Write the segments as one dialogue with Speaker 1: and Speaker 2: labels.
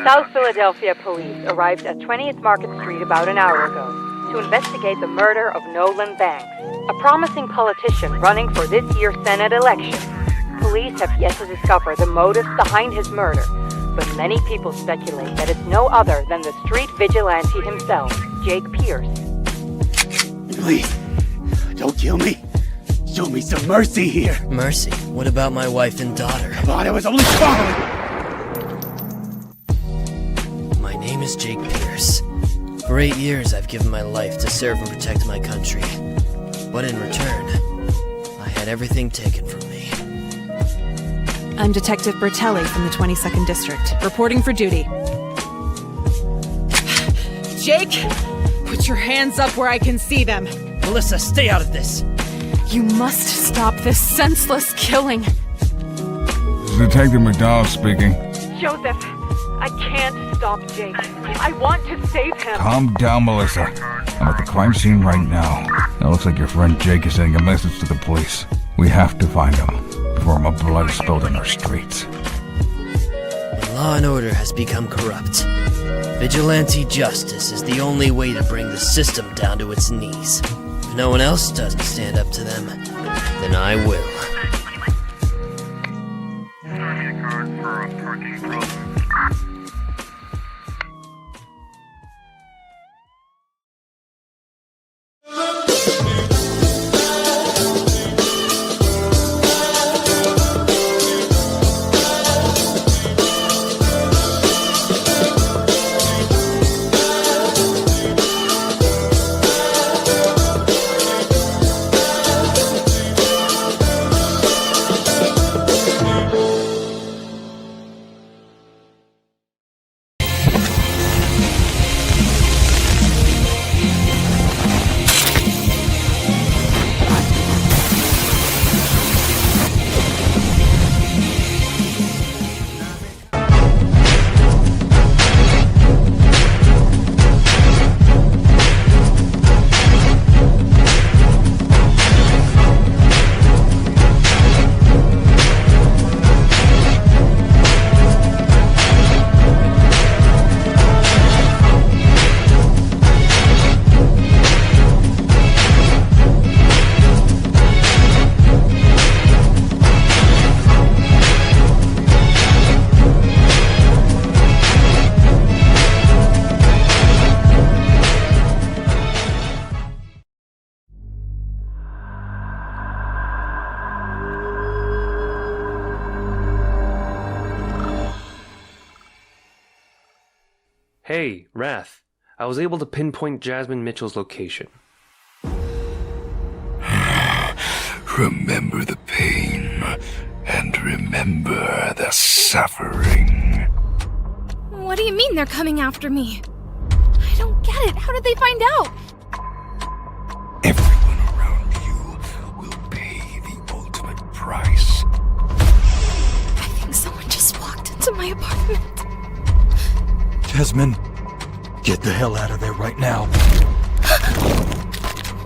Speaker 1: South Philadelphia police arrived at 20th Market Street about an hour ago to investigate the murder of Nolan Banks, a promising politician running for this year's Senate election. Police have yet to discover the motives behind his murder, but many people speculate that it's no other than the street vigilante himself, Jake Pierce.
Speaker 2: Please, don't kill me. Show me some mercy here.
Speaker 3: Mercy? What about my wife and daughter?
Speaker 2: I thought I was only following.
Speaker 3: My name is Jake Pierce. For 8 years, I've given my life to serve and protect my country. But in return, I had everything taken from me.
Speaker 4: I'm Detective Bertelli from the 22nd District, reporting for duty.
Speaker 5: Jake, put your hands up where I can see them.
Speaker 3: Melissa, stay out of this!
Speaker 4: You must stop this senseless killing.
Speaker 6: This is Detective McDowell speaking.
Speaker 1: Joseph, I can't stop Jake. I want to save him.
Speaker 6: Calm down, Melissa. I'm at the crime scene right now. It looks like your friend Jake is sending a message to the police. We have to find him before more blood is spilled in our streets.
Speaker 3: Law and order has become corrupt. Vigilante justice is the only way to bring the system down to its knees. If no one else doesn't stand up to them, then I will.
Speaker 7: Hey, Wrath. I was able to pinpoint Jasmine Mitchell's location.
Speaker 6: Remember the pain, and remember the suffering.
Speaker 8: What do you mean they're coming after me? I don't get it. How did they find out?
Speaker 6: Everyone around you will pay the ultimate price.
Speaker 8: I think someone just walked into my apartment.
Speaker 9: Jasmine, get the hell out of there right now.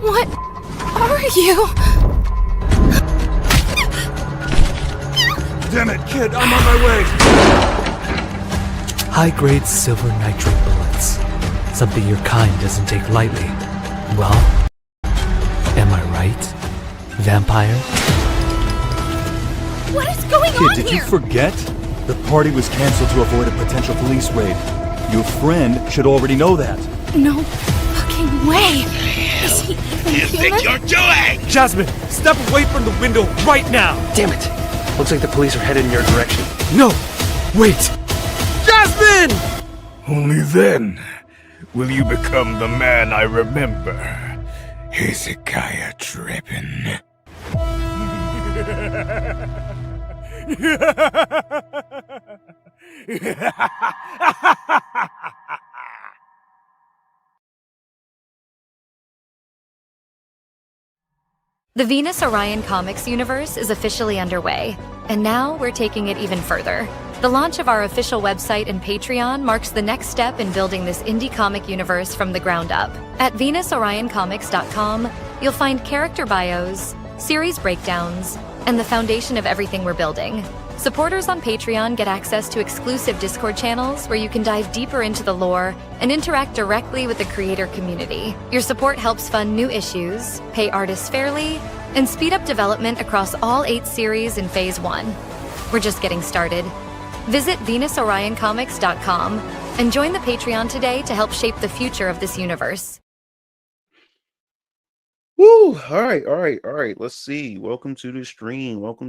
Speaker 8: What are you?
Speaker 9: Damn it, kid, I'm on my way! High-grade silver nitrate bullets. Something your kind doesn't take lightly. Well, am I right, vampire?
Speaker 8: What is going on
Speaker 9: Kid, did
Speaker 8: here?
Speaker 9: you forget? The party was canceled to avoid a potential police raid. Your friend should already know that.
Speaker 8: No fucking way. Is he even human?
Speaker 6: doing?
Speaker 9: Jasmine, step away from the window right now!
Speaker 7: Damn it! Looks like the police are headed in your direction.
Speaker 9: No! Wait! Jasmine!
Speaker 6: Only then will you become the man I remember. Hezekiah Drippin.
Speaker 10: The Venus Orion Comics universe is officially underway, and now we're taking it even further. The launch of our official website and Patreon marks the next step in building this indie comic universe from the ground up. At VenusOrionComics.com, you'll find character bios, series breakdowns, and the foundation of everything we're building. Supporters on Patreon get access to exclusive Discord channels where you can dive deeper into the lore and interact directly with the creator community. Your support helps fund new issues, pay artists fairly, and speed up development across all 8 series in Phase 1. We're just getting started. Visit VenusOrionComics.com and join the Patreon today to help shape the future of this universe.
Speaker 11: Woo! All right. Let's see. Welcome to the stream. Let's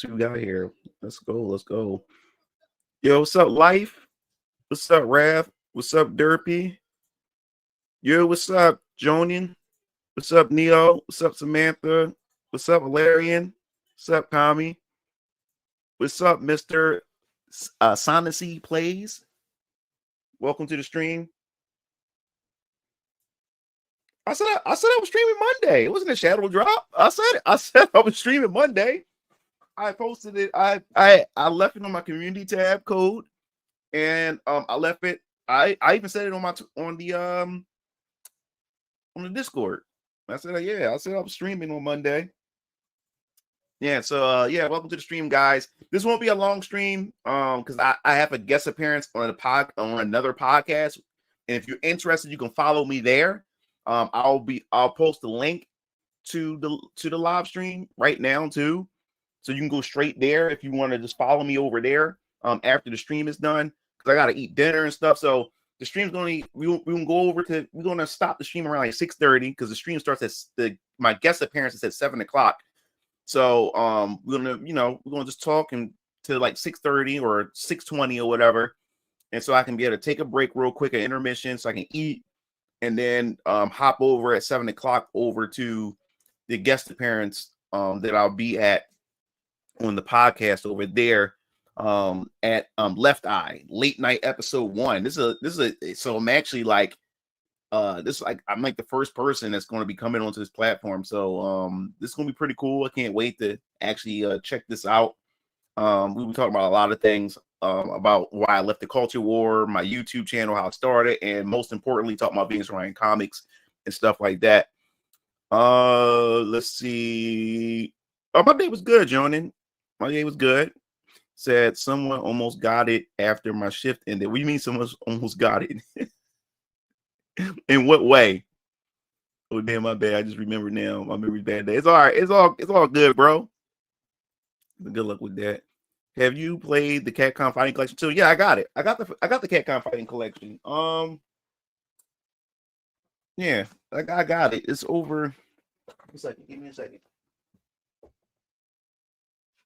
Speaker 11: see what we got here. Let's go. Yo, what's up, Life? What's up, Raph? What's up, Derpy? Yo, what's up, Jonian? What's up, Neo? What's up, Samantha? What's up, Valerian? What's up, Kami? What's up, Mr. Sonacy Plays? Welcome to the stream. I said I was streaming Monday. It wasn't a shadow drop. I said I was streaming Monday. I posted it. I left it on my community tab code, and I left it. I even said it on the Discord. I said I was streaming on Monday. Yeah, so welcome to the stream, guys. This won't be a long stream because I have a guest appearance on another podcast, and if you're interested, you can follow me there. I'll post the link to the live stream right now too, so you can go straight there if you want to just follow me over there after the stream is done, because I gotta eat dinner and stuff. So the stream's we're gonna stop the stream around like 6:30 because the stream starts at my guest appearance is at 7 o'clock. So we're gonna just talk until like 6:30 or 6:20 or whatever, and so I can be able to take a break real quick, an intermission, so I can eat. And then hop over at 7 o'clock over to the guest appearance that I'll be at on the podcast over there at Left Eye Late Night Episode 1. So I'm actually like I'm like the first person that's going to be coming onto this platform. So this is going to be pretty cool. I can't wait to actually check this out. We'll be talking about a lot of things. About why I left the culture war, my YouTube channel, how it started, and most importantly, talk about Venus Orion Comics and stuff like that. Let's see. Oh, my day was good, Jonan. My day was good. Said someone almost got it after my shift ended. What do you mean someone almost got it? In what way? Oh, damn, my bad. I just remembered now. My memory's bad day. It's all right. It's all good, bro. Good luck with that. Have you played the Capcom Fighting Collection too? Yeah, I got it. I got the Capcom Fighting Collection. Yeah, I got it. It's over. Give me a second.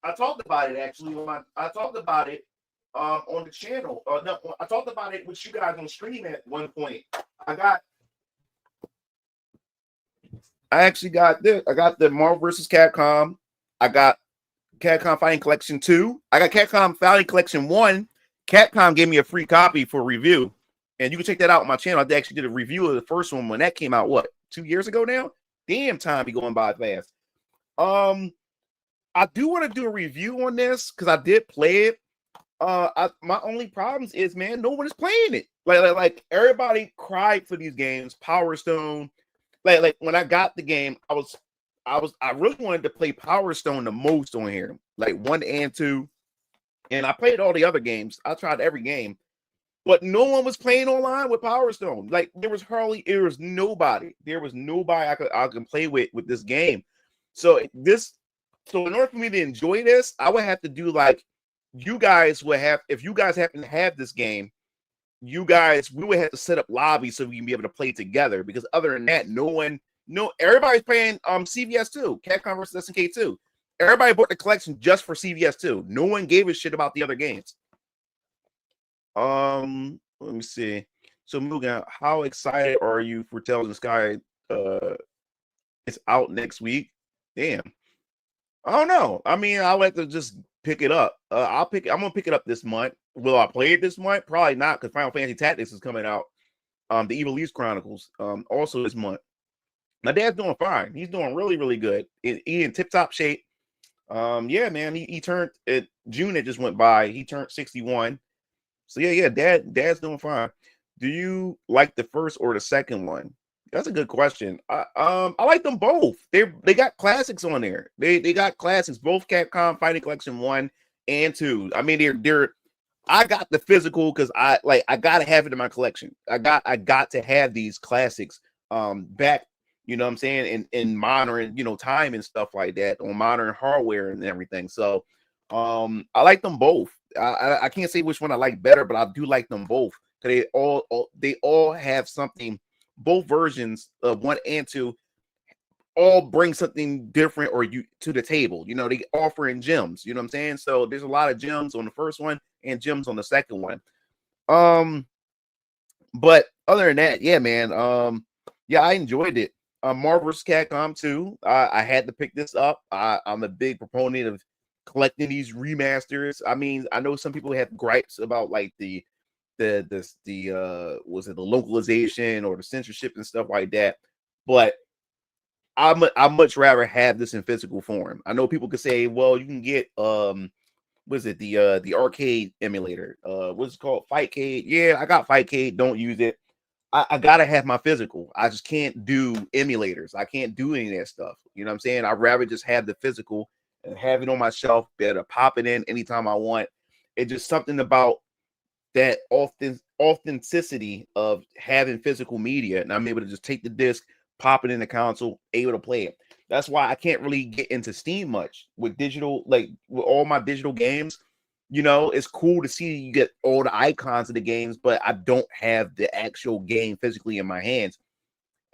Speaker 11: I talked about it actually. I talked about it on the channel. No, I talked about it with you guys on stream at one point. I actually got this. I got the Marvel vs. Capcom. I got Capcom Fighting Collection 2. I got Capcom Fighting Collection 1. Capcom gave me a free copy for review, and you can check that out on my channel. I actually did a review of the first one when that came out. What, 2 years ago now? Damn, time be going by fast. I do want to do a review on this because I did play it. My only problems is, man, no one is playing it. Like everybody cried for these games. Power Stone. Like when I got the game, I really wanted to play Power Stone the most on here, like 1 and 2. And I played all the other games. I tried every game, but no one was playing online with Power Stone. Like there was nobody I could play with this game. So in order for me to enjoy this, I would have to do like you guys would have. If you guys happen to have this game, we would have to set up lobbies so we can be able to play together. Because other than that, everybody's playing CVS 2, Capcom vs. SNK 2. Everybody bought the collection just for CVS 2. No one gave a shit about the other games. Let me see. So Mugen, how excited are you for Tales of the Sky? It's out next week. Damn. I don't know. I mean, I'll have to just pick it up. I'm gonna pick it up this month. Will I play it this month? Probably not, because Final Fantasy Tactics is coming out. The Evil East Chronicles also this month. My dad's doing fine. He's doing really, really good. He in tip-top shape. Yeah, man. He turned June. It just went by. He turned 61. So yeah. Dad's doing fine. Do you like the first or the second one? That's a good question. I like them both. They got classics on there. They got classics. Both Capcom Fighting Collection 1 and 2. I mean, they're I got the physical because I gotta have it in my collection. I got to have these classics back, you know what I'm saying, in modern, you know, time and stuff like that, on modern hardware and everything. So I like them both. I can't say which one I like better, but I do like them both because they all have something. Both versions of 1 and 2 all bring something different or you to the table. You know, they offering gems. You know what I'm saying? So there's a lot of gems on the first one and gems on the second one. But other than that, yeah, man. Yeah, I enjoyed it. Marvel vs. Capcom 2. I had to pick this up. I'm a big proponent of collecting these remasters. I mean, I know some people have gripes about like the was it the localization or the censorship and stuff like that, but I much rather have this in physical form. I know people could say, well, you can get was it the arcade emulator, what's it called, Fightcade? Yeah, I got Fightcade, don't use it. I gotta have my physical. I just can't do emulators. I can't do any of that stuff. You know what I'm saying? I'd rather just have the physical and have it on my shelf, be able to pop it in anytime I want. It's just something about that authenticity of having physical media, and I'm able to just take the disc, pop it in the console, able to play it. That's why I can't really get into Steam much with digital, like with all my digital games. You know, it's cool to see you get all the icons of the games, but I don't have the actual game physically in my hands.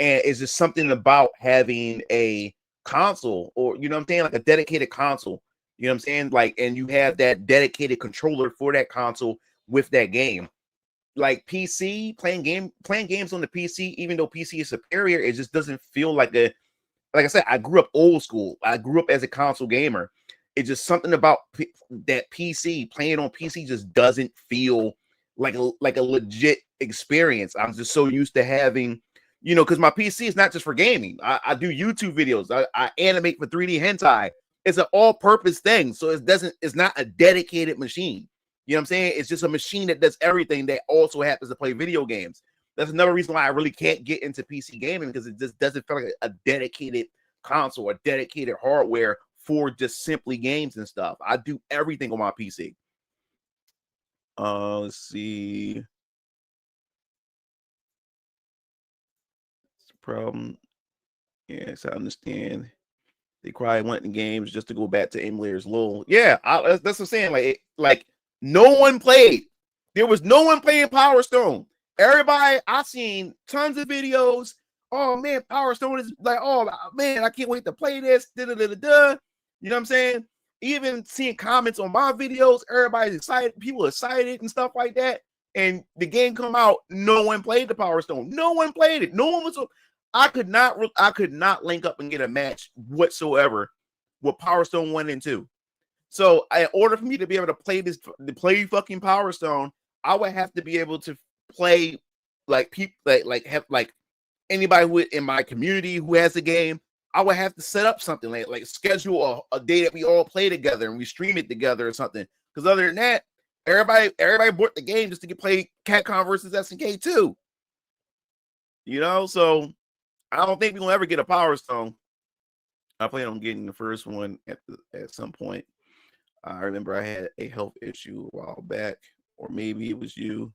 Speaker 11: And it's just something about having a console, or you know what I'm saying, like a dedicated console. You know what I'm saying? Like, and you have that dedicated controller for that console with that game. Like PC, playing games on the PC, even though PC is superior, it just doesn't feel like like I said, I grew up old school. I grew up as a console gamer. It's just something about that PC, playing on PC just doesn't feel like a legit experience. I'm just so used to having, you know, because my PC is not just for gaming. I do YouTube videos. I animate for 3D hentai. It's an all-purpose thing. So it's not a dedicated machine. You know what I'm saying? It's just a machine that does everything that also happens to play video games. That's another reason why I really can't get into PC gaming, because it just doesn't feel like a dedicated console, a dedicated hardware for just simply games and stuff. I do everything on my PC. Let's see. It's a problem. Yes, I understand. They probably went in games just to go back to emulators. Lol. Yeah, that's what I'm saying. Like no one played. There was no one playing Power Stone. Everybody, I seen tons of videos. Oh man, Power Stone is like, oh man, I can't wait to play this. You know what I'm saying? Even seeing comments on my videos, everybody's excited. People excited and stuff like that. And the game come out, no one played the Power Stone. No one played it. No one was. I could not link up and get a match whatsoever with Power Stone 1 and 2. So in order for me to be able to play fucking Power Stone, I would have to be able to play like people like anybody who in my community who has a game. I would have to set up something like schedule a day that we all play together and we stream it together or something. Because other than that, everybody bought the game just to play Capcom versus SNK 2. You know, so I don't think we're gonna ever get a Power Stone. I plan on getting the first one at some point. I remember I had a health issue a while back, or maybe it was you.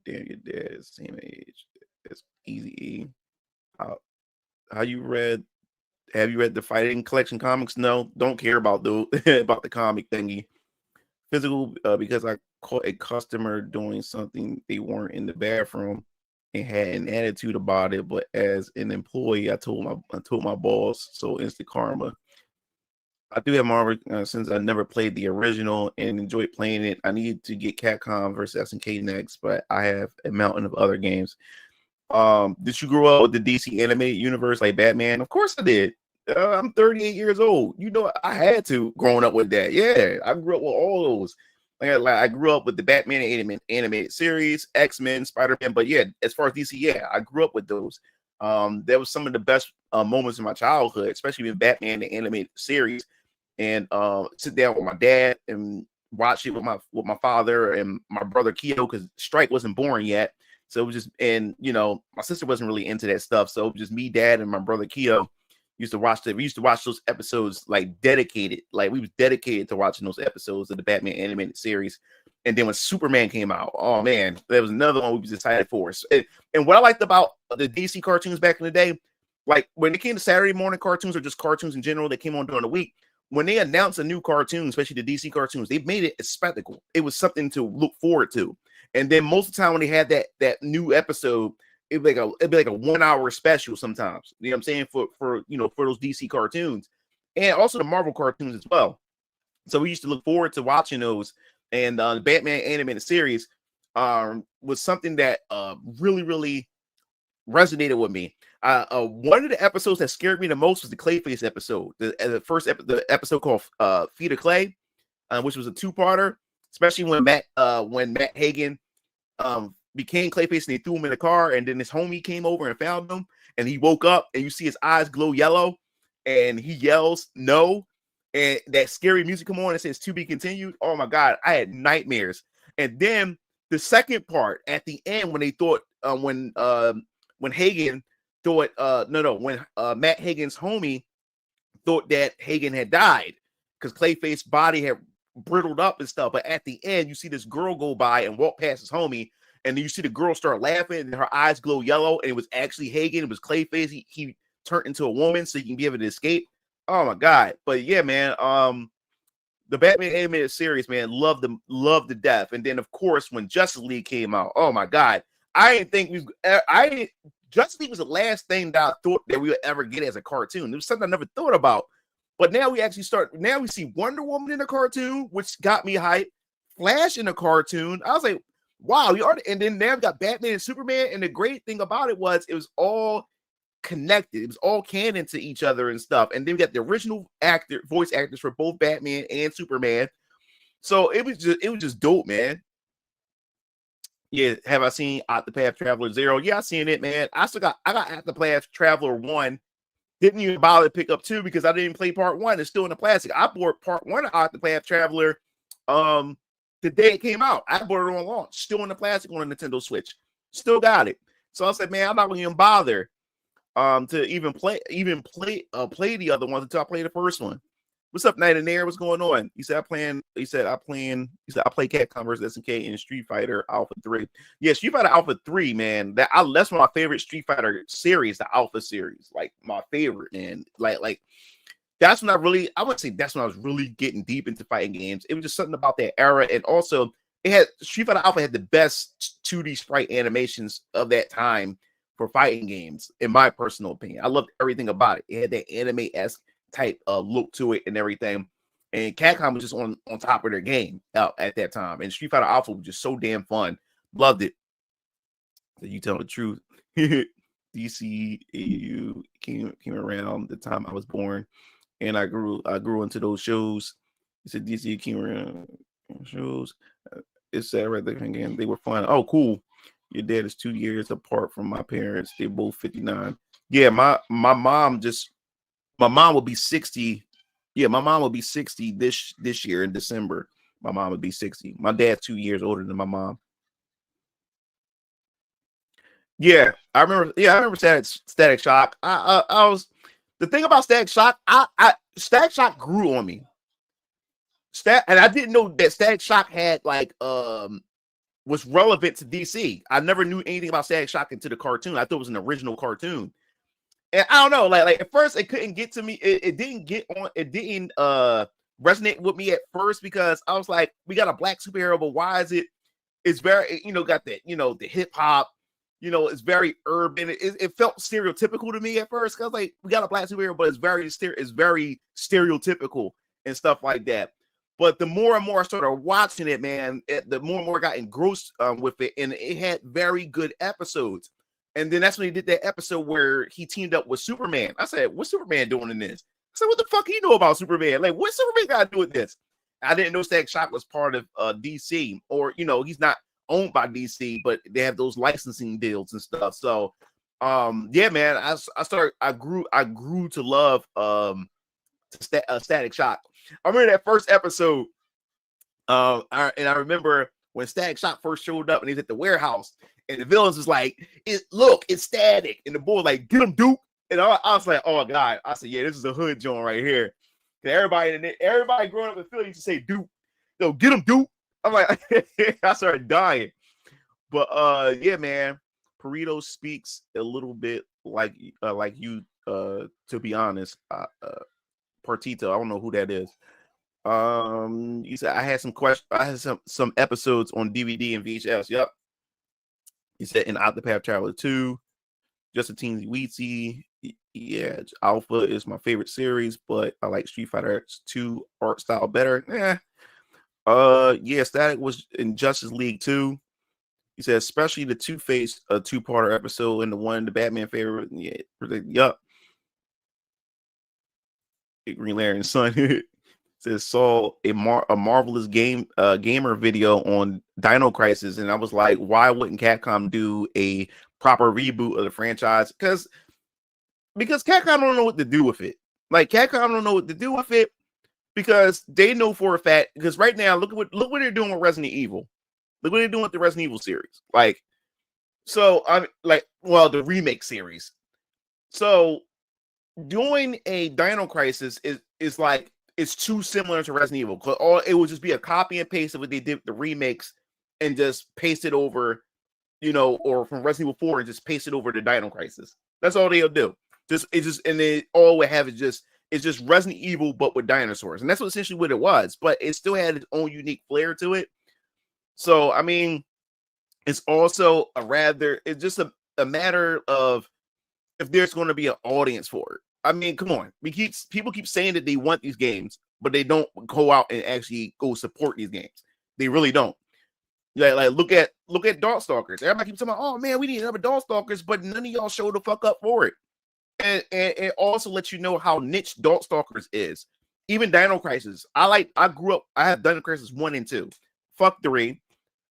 Speaker 11: Damn, your dad is the same age as Eazy-E. Have you read the Fighting Collection comics? No, don't care about the comic thingy. Physical, because I caught a customer doing something they weren't in the bathroom and had an attitude about it, but as an employee, I told my boss. So instant karma. I do have Marvel since I never played the original and enjoyed playing it. I need to get Capcom versus SNK next, but I have a mountain of other games. Did you grow up with the DC animated universe like Batman? Of course I did. I'm 38 years old. You know, I had to growing up with that. Yeah, I grew up with all those. Like I grew up with the Batman animated series, X-Men, Spider-Man. But yeah, as far as DC, yeah, I grew up with those. That was some of the best moments in my childhood, especially with Batman the animated series. And sit down with my dad and watch it with my father and my brother Keo, because Strike wasn't born yet. So it was just, and you know, my sister wasn't really into that stuff. So it was just me, dad, and my brother Keo We used to watch those episodes like dedicated. Like we was dedicated to watching those episodes of the Batman animated series. And then when Superman came out, oh man, there was another one we was excited for. And what I liked about the DC cartoons back in the day, like when it came to Saturday morning cartoons or just cartoons in general that came on during the week, when they announced a new cartoon, especially the DC cartoons, they made it a spectacle. It was something to look forward to. And then most of the time when they had that new episode, it'd be like a 1 hour special sometimes. You know what I'm saying? For those DC cartoons and also the Marvel cartoons as well. So we used to look forward to watching those. And the Batman animated series was something that really, really resonated with me. One of the episodes that scared me the most was the Clayface episode. The episode called Feet of Clay, which was a two-parter, especially when Matt Hagen became Clayface and they threw him in the car, and then his homie came over and found him, and he woke up and you see his eyes glow yellow, and he yells no. And that scary music come on and says to be continued. Oh my God, I had nightmares. And then the second part at the end when they thought when Hagen thought when Matt Hagen's homie thought that Hagen had died because Clayface's body had brittled up and stuff. But at the end, you see this girl go by and walk past his homie, and then you see the girl start laughing and her eyes glow yellow, and it was actually Hagen. It was Clayface. He turned into a woman so he can be able to escape. Oh my God. But yeah, man, the Batman animated series, man, loved to death. And then of course when Justice League came out, oh my God, Justice League was the last thing that I thought that we would ever get as a cartoon. It was something I never thought about. But now we see Wonder Woman in a cartoon, which got me hyped. Flash in a cartoon. I was like, wow, and then now we got Batman and Superman. And the great thing about it was all connected. It was all canon to each other and stuff. And then we got the original voice actors for both Batman and Superman. So it was just dope, man. Yeah, have I seen Octopath Traveler 0? Yeah, I seen it, man. I got Octopath Traveler 1. Didn't even bother to pick up 2 because I didn't play part 1. It's still in the plastic. I bought part 1 of Octopath Traveler the day it came out. I bought it on launch, still in the plastic on a Nintendo Switch. Still got it. So I said, man, I'm not gonna even bother to even play the other ones until I play the first one. What's up, Night and Air? What's going on? He said I play Capcom vs. SNK in Street Fighter Alpha 3. Yeah, Street Fighter Alpha 3, man. That's one of my favorite Street Fighter series, the Alpha series. Like my favorite, man. Like that's when I wouldn't say that's when I was really getting deep into fighting games. It was just something about that era. And also Street Fighter Alpha had the best 2D sprite animations of that time for fighting games, in my personal opinion. I loved everything about it. It had that anime-esque type look to it and everything. And Capcom was just on top of their game at that time. And Street Fighter Alpha was just so damn fun. Loved it. So you tell the truth. DCAU came around the time I was born, and I grew into those shows. It said DC came around shows. It's sad right there again. They were fun. Oh, cool. Your dad is 2 years apart from my parents. They're both 59. Yeah, my mom will be 60. Yeah, my mom will be 60 this year in December. My mom would be 60. My dad's 2 years older than my mom. Yeah, I remember Static Shock. The thing about Static Shock, Static Shock grew on me. And I didn't know that Static Shock had was relevant to DC. I never knew anything about Static Shock until the cartoon. I thought it was an original cartoon. And I don't know, like at first it couldn't get to me. It didn't resonate with me at first because I was like, we got a black superhero, but why is it's very, got that, the hip hop, it's very urban. It felt stereotypical to me at first because like we got a black superhero, but it's very stereotypical and stuff like that. But the more and more I started watching it, man, the more and more I got engrossed with it, and it had very good episodes. And then that's when he did that episode where he teamed up with Superman. I said, what's Superman doing in this? I said, what the fuck he know about Superman? Like, what's Superman got to do with this? I didn't know Static Shock was part of DC, or, he's not owned by DC, but they have those licensing deals and stuff. So, yeah, man, I grew to love Static Shock. I remember that first episode, and I remember when Static Shock first showed up and he's at the warehouse, and the villains was like, it's Static, and the boy was like, get him, Duke. And I was like, oh God. I said, yeah, this is a hood joint right here. Everybody growing up in Philly used to say, Duke. Yo, get him, Duke. I'm like, I started dying. But yeah, man, Perito speaks a little bit like you, to be honest. Partito, I don't know who that is. You said I had some questions. I had some episodes on DVD and VHS. Yep. He said in Octopath Traveler 2, just a teensy weensy. Yeah, Alpha is my favorite series, but I like Street Fighter 2 art style better. Yeah, Static was in Justice League 2. He said, especially the Two-Face two-parter episode and the Batman favorite. Yeah, yup. Green Lantern son says saw a marvelous gamer video on Dino Crisis, and I was like, why wouldn't Capcom do a proper reboot of the franchise? Because Capcom don't know what to do with it. Like Capcom don't know what to do with it because they know for a fact. Because right now, look what they're doing with Resident Evil. Look what they're doing with the Resident Evil series. Like, so I'm like, well, the remake series. So doing a Dino Crisis is like it's too similar to Resident Evil. Cause it would just be a copy and paste of what they did with the remakes and just paste it over, or from Resident Evil 4 and just paste it over to Dino Crisis. That's all they'll do. And they all we have is just Resident Evil but with dinosaurs, and that's essentially what it was. But it still had its own unique flair to it. So I mean, it's also it's just a matter of if there's going to be an audience for it. I mean, come on. People keep saying that they want these games, but they don't go out and actually go support these games. They really don't. Like look at Darkstalkers. Everybody keeps talking about, oh man, we need another Darkstalkers, but none of y'all show the fuck up for it. And it also lets you know how niche Darkstalkers is. Even Dino Crisis. I have Dino Crisis 1 and 2. Fuck 3.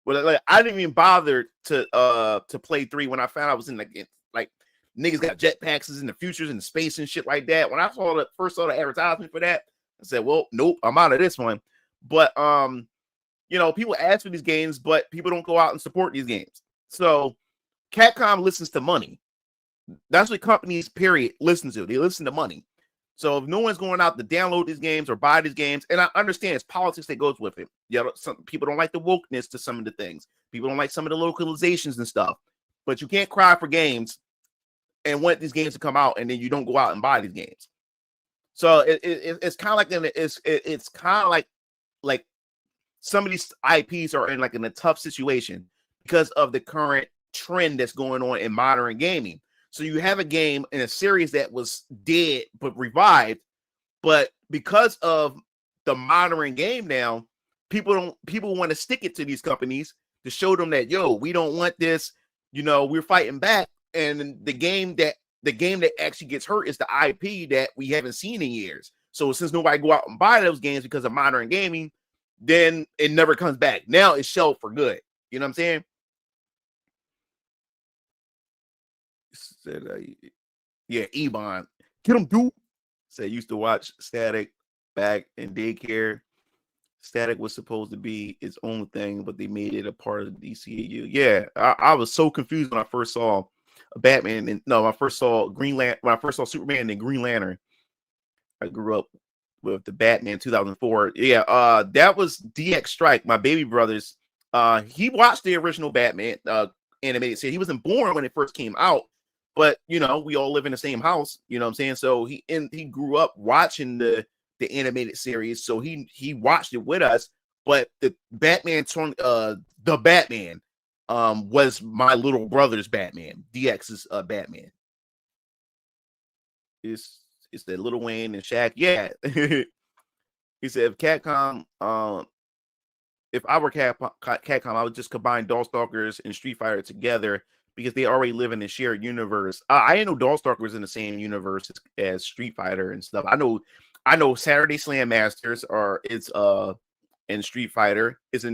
Speaker 11: But I didn't even bother to play 3 when I found I was in like niggas got jetpacks in the futures and the space and shit like that. When I first saw the advertisement for that, I said, well, nope, I'm out of this one. But people ask for these games, but people don't go out and support these games. So Capcom listens to money. That's what companies, period, listen to. They listen to money. So if no one's going out to download these games or buy these games, and I understand it's politics that goes with it. Yeah, some people don't like the wokeness to some of the things. People don't like some of the localizations and stuff. But you can't cry for games and want these games to come out, and then you don't go out and buy these games. So it's kind of like it's kind of like some of these IPs are in a tough situation because of the current trend that's going on in modern gaming. So you have a game in a series that was dead but revived, but because of the modern game now, people want to stick it to these companies to show them that, yo, we don't want this, we're fighting back. And the game that actually gets hurt is the IP that we haven't seen in years. So since nobody go out and buy those games because of modern gaming, then it never comes back. Now it's shelved for good. You know what I'm saying? Said, yeah, Ebon, get him, dude. Said used to watch Static back in daycare. Static was supposed to be its own thing, but they made it a part of the DCAU. Yeah, I was so confused when I first saw Batman. When I first saw Superman and Green Lantern. I grew up with the Batman 2004. Yeah, that was DX Strike. My baby brothers. He watched the original Batman animated series. He wasn't born when it first came out. But we all live in the same house, you know what I'm saying? So he grew up watching the animated series, so he watched it with us. But the Batman was my little brother's Batman. DX's Batman. It's the Lil Wayne and Shaq. Yeah. He said if Capcom, if I were Capcom, I would just combine Darkstalkers and Street Fighter together, because they already live in a shared universe. I didn't know Darkstalkers in the same universe as Street Fighter and stuff. I know Saturday Slam Masters in Street Fighter is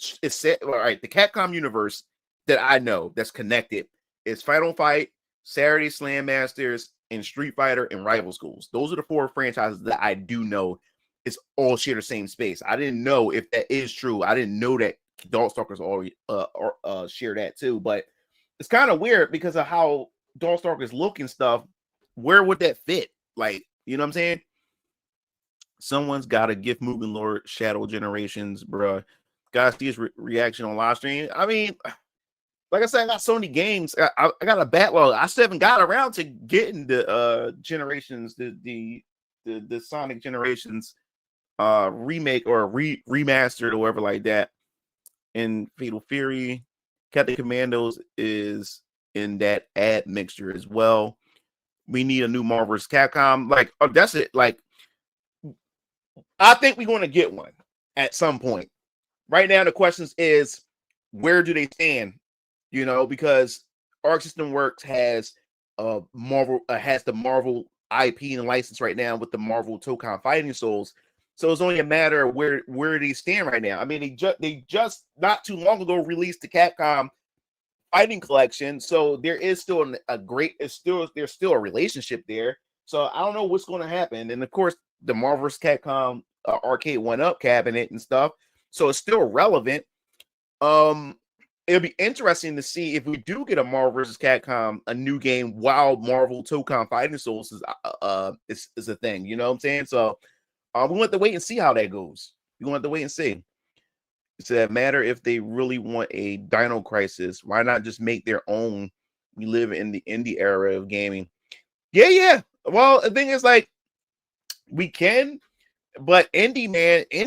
Speaker 11: set. All right, the Capcom universe that I know that's connected is Final Fight, Saturday Slam Masters, and Street Fighter and Rival Schools. Those are the 4 franchises that I do know is all share the same space. I didn't know if that is true. I didn't know that Darkstalkers already share that too, but it's kind of weird because of how Darkstalkers look and stuff, where would that fit? Like, you know what I'm saying? Someone's got to gift Mugen Lord Shadow Generations, bruh. Guys, see his reaction on live stream. I mean, like I said, I got so many games. I got a backlog. I still haven't got around to getting the Generations, the Sonic Generations remake or remastered or whatever like that. In Fatal Fury, Captain Commandos is in that ad mixture as well. We need a new Marvel vs. Capcom. Like, oh, that's it. Like, I think we're going to get one at some point. Right now, the question is, where do they stand? You know, because Arc System Works has Marvel has the Marvel IP and license right now with the Marvel Tokon Fighting Souls. So it's only a matter of where they stand right now. I mean, they just not too long ago released the Capcom Fighting Collection, so there is still there's still a relationship there. So I don't know what's going to happen. And of course, the Marvel vs. Capcom Arcade 1-Up cabinet and stuff. So it's still relevant. It'll be interesting to see if we do get a Marvel vs. Capcom, a new game while Marvel Tokon Fighting Souls is a thing. You know what I'm saying? So we want to wait and see how that goes. We want to wait and see. It's a matter if they really want a Dino Crisis. Why not just make their own? We live in the indie era of gaming. Yeah. Well, the thing is, like, we can, but indie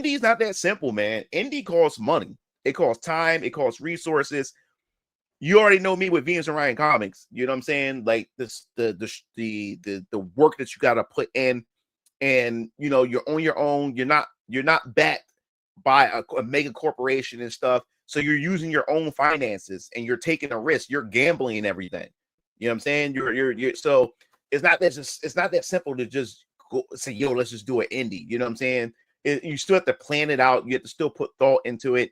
Speaker 11: is not that simple, man. Indie costs money. It costs time. It costs resources. You already know me with Venus and Ryan Comics. You know what I'm saying? Like this, the work that you got to put in, and you know you're on your own. You're not backed by a mega corporation and stuff. So you're using your own finances and you're taking a risk. You're gambling and everything. You know what I'm saying? You're so it's not that simple to just go say, yo, let's just do an indie. You know what I'm saying? You still have to plan it out. You have to still put thought into it.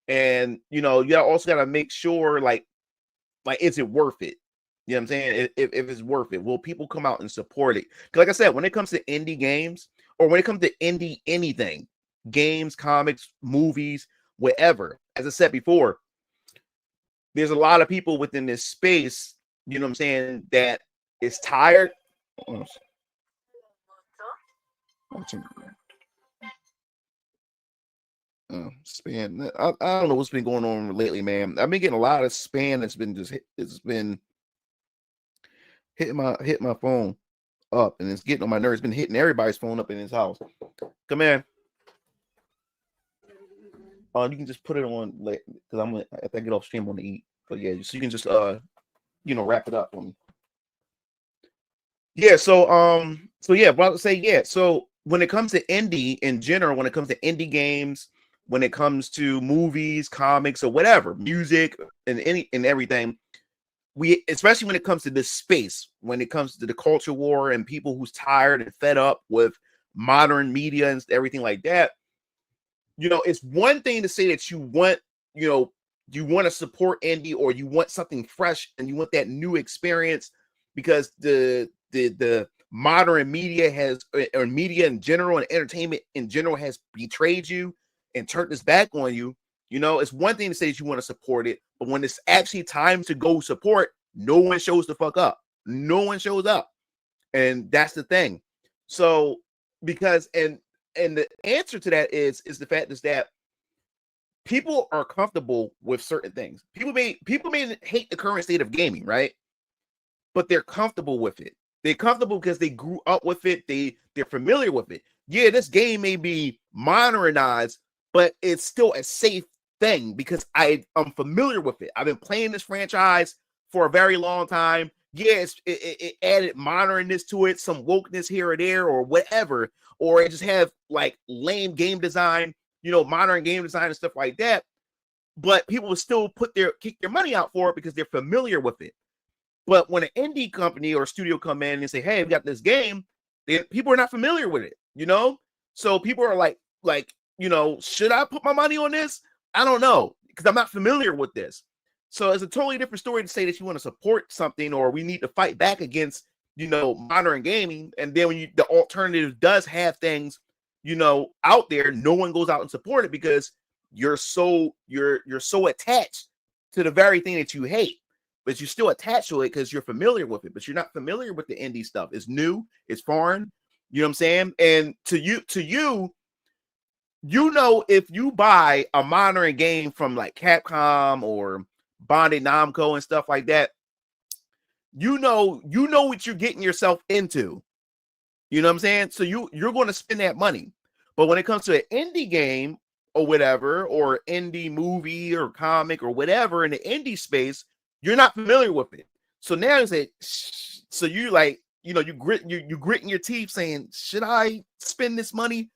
Speaker 11: And you know, you also got to make sure like is it worth it? You know what I'm saying? If it's worth it, will people come out and support it? Because like I said, when it comes to indie games or when it comes to indie anything, games, comics, movies, whatever, as I said before, there's a lot of people within this space, you know what I'm saying, that is tired. Spam. I don't know what's been going on lately, man. I've been getting a lot of spam that's been it's been hitting my phone up, and it's getting on my nerves. It's been hitting everybody's phone up in his house. Come in. You can just put it on because I'm gonna if I get off stream on the eat. But yeah, so you can just wrap it up for me. Yeah, so yeah, but I would say yeah. So when it comes to indie in general, when it comes to indie games, when it comes to movies, comics, or whatever, music and everything, we especially when it comes to this space, when it comes to the culture war and people who's tired and fed up with modern media and everything like that. You know, it's one thing to say that you want to support indie or you want something fresh and you want that new experience because the modern media or media in general and entertainment in general has betrayed you and turned its back on you. You know, it's one thing to say that you want to support it, but when it's actually time to go support, no one shows the fuck up. No one shows up. And that's the thing. So because and the answer to that is the fact is that people are comfortable with certain things. People may hate the current state of gaming, right? But they're comfortable with it. They're comfortable because they grew up with it. They're familiar with it. Yeah, this game may be modernized, but it's still a safe thing because I'm familiar with it. I've been playing this franchise for a very long time. Yes, it added modernness to it, some wokeness here or there, or whatever, or it just have like lame game design, modern game design and stuff like that. But people will still kick their money out for it because they're familiar with it. But when an indie company or studio come in and say, "Hey, we got this game," people are not familiar with it, So people are like, should I put my money on this? I don't know because I'm not familiar with this. So it's a totally different story to say that you want to support something or we need to fight back against, modern gaming. And then when the alternative does have things, out there, no one goes out and support it because you're so attached to the very thing that you hate. but you're still attached to it because you're familiar with it, but you're not familiar with the indie stuff. It's new, it's foreign, you know what I'm saying? And to you, if you buy a modern game from like Capcom or Bandai Namco and stuff like that, you know what you're getting yourself into. You know what I'm saying? So you're going to spend that money. But when it comes to an indie game or whatever, or indie movie or comic or whatever in the indie space, you're not familiar with it. So now you say, so you like, you gritting your teeth saying, should I spend this money?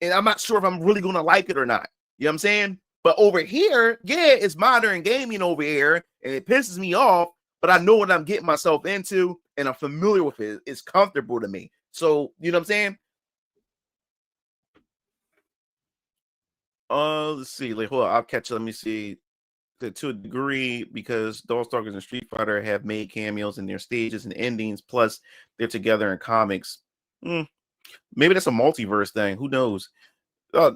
Speaker 11: And I'm not sure if I'm really going to like it or not. You know what I'm saying? But over here, yeah, it's modern gaming over here, and it pisses me off, but I know what I'm getting myself into, and I'm familiar with it. It's comfortable to me. So, you know what I'm saying? Let's see. Like, hold on, I'll catch it. Let me see. To a degree, because Darkstalkers and Street Fighter have made cameos in their stages and endings, plus they're together in comics. Maybe that's a multiverse thing. Who knows? I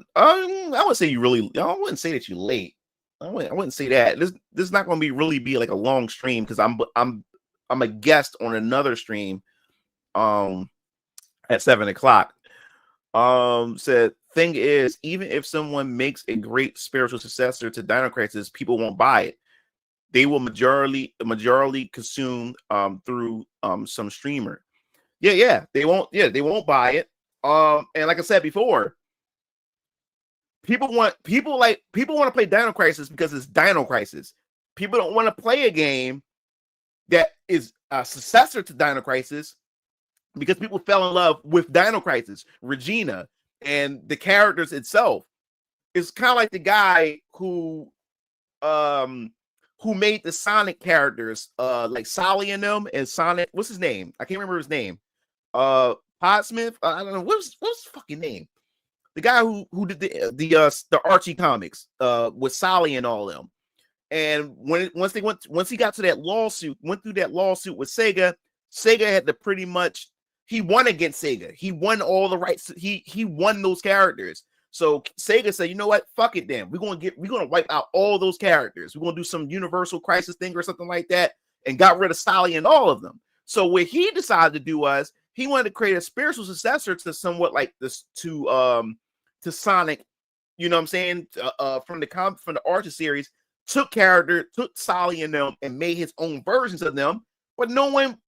Speaker 11: would say I wouldn't say that you're late. I wouldn't say that. This is not going to really be like a long stream, because I'm a guest on another stream at 7 o'clock. Said, thing is, even if someone makes a great spiritual successor to Dino Crisis, people won't buy it. They will majority consume through some streamer. They won't buy it. And like I said before, people want to play Dino Crisis because it's Dino Crisis. People don't want to play a game that is a successor to Dino Crisis because people fell in love with Dino Crisis, Regina, and the characters itself. It's kind of like the guy who made the Sonic characters, like Sally and them, and Sonic. What's his name? I can't remember his name. Podsmith. I don't know what's his fucking name. The guy who did the Archie comics with Sally and all them. And once he got to that lawsuit, went through that lawsuit with Sega, Sega had to pretty much, he won against Sega. He won all the rights. He won those characters. So Sega said, you know what? Fuck it then. We're gonna wipe out all those characters. We're gonna do some Universal Crisis thing or something like that, and got rid of Sally and all of them. So what he decided to do was he wanted to create a spiritual successor to somewhat like this to Sonic, you know what I'm saying? From the Archie series, took Sally and them and made his own versions of them, but no one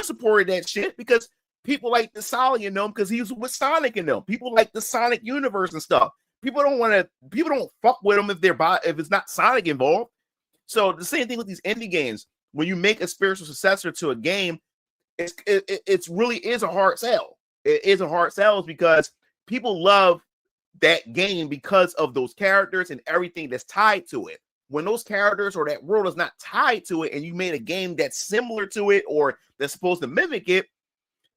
Speaker 11: supported that shit because people like the Sally and them because he was with Sonic and them. People like the Sonic universe and stuff. People don't fuck with them if it's not Sonic involved. So the same thing with these indie games. When you make a spiritual successor to a game, it really is a hard sell. It is a hard sell because people love that game because of those characters and everything that's tied to it. When those characters or that world is not tied to it, and you made a game that's similar to it or that's supposed to mimic it,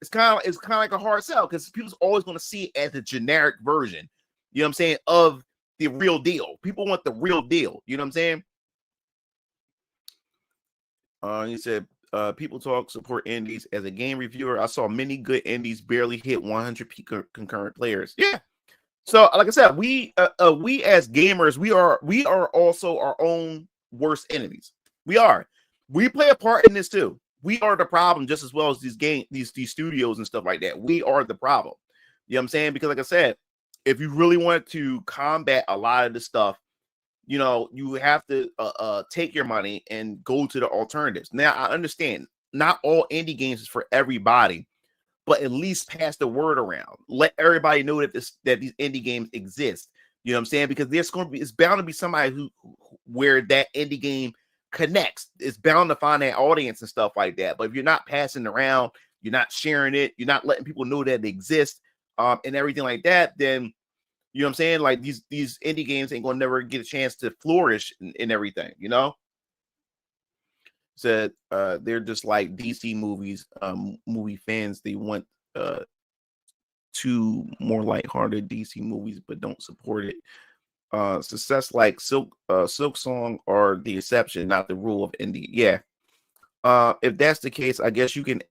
Speaker 11: it's kind of like a hard sell because people's always going to see it as a generic version. You know what I'm saying? Of the real deal. People want the real deal. You know what I'm saying? He said, people talk support indies. As a game reviewer, I saw many good indies barely hit 100 peak concurrent players. Yeah. So, like I said, we as gamers, we are also our own worst enemies. We play a part in this too. We are the problem just as well as these studios and stuff like that. We are the problem. You know what I'm saying? Because like I said, if you really want to combat a lot of this stuff, you know, you have to take your money and go to the alternatives. Now, I understand not all indie games is for everybody, but at least pass the word around. Let everybody know that these indie games exist. You know what I'm saying? Because it's bound to be somebody where that indie game connects. It's bound to find that audience and stuff like that. But if you're not passing around, you're not sharing it, you're not letting people know that they exist, and everything like that, then you know what I'm saying? Like these indie games ain't gonna never get a chance to flourish in everything, you know? Said they're just like DC movies, movie fans. They want two more lighthearted DC movies, but don't support it. Success like Silk Song are the exception, not the rule of indie. Yeah. If that's the case, I guess you can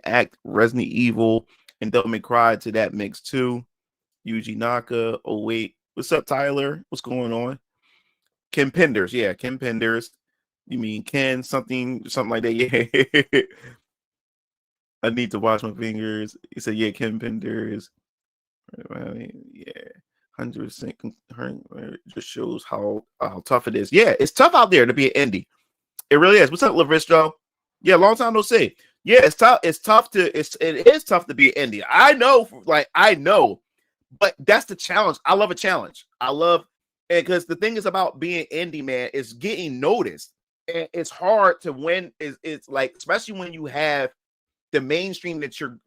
Speaker 11: act Resident Evil and Devil May Cry to that mix too. Yuji Naka. Oh wait, what's up, Tyler? What's going on? Kim Penders, yeah, Kim Penders. You mean Ken something like that? Yeah. I need to wash my fingers. He said, yeah, Ken Penders. Yeah. 100% just shows how tough it is. Yeah, it's tough out there to be an indie. It really is. What's up, Lavistro? Yeah, long time no see. Yeah, it's tough. It is tough to be an indie. I know, but that's the challenge. I love a challenge. Because the thing is about being indie, man, is getting noticed. And it's hard to win. It's like, especially when you have the mainstream that you're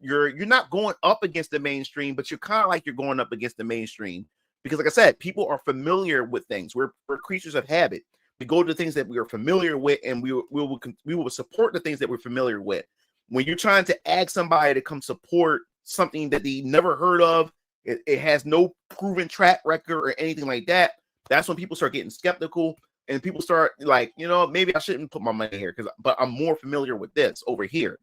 Speaker 11: not going up against the mainstream, but you're kind of like you're going up against the mainstream. Because like I said, people are familiar with things. We're creatures of habit. We go to the things that we are familiar with, and we will support the things that we're familiar with. When you're trying to ask somebody to come support something that they never heard of, it has no proven track record or anything like that. That's when people start getting skeptical, and people start like, maybe I shouldn't put my money here but I'm more familiar with this over here,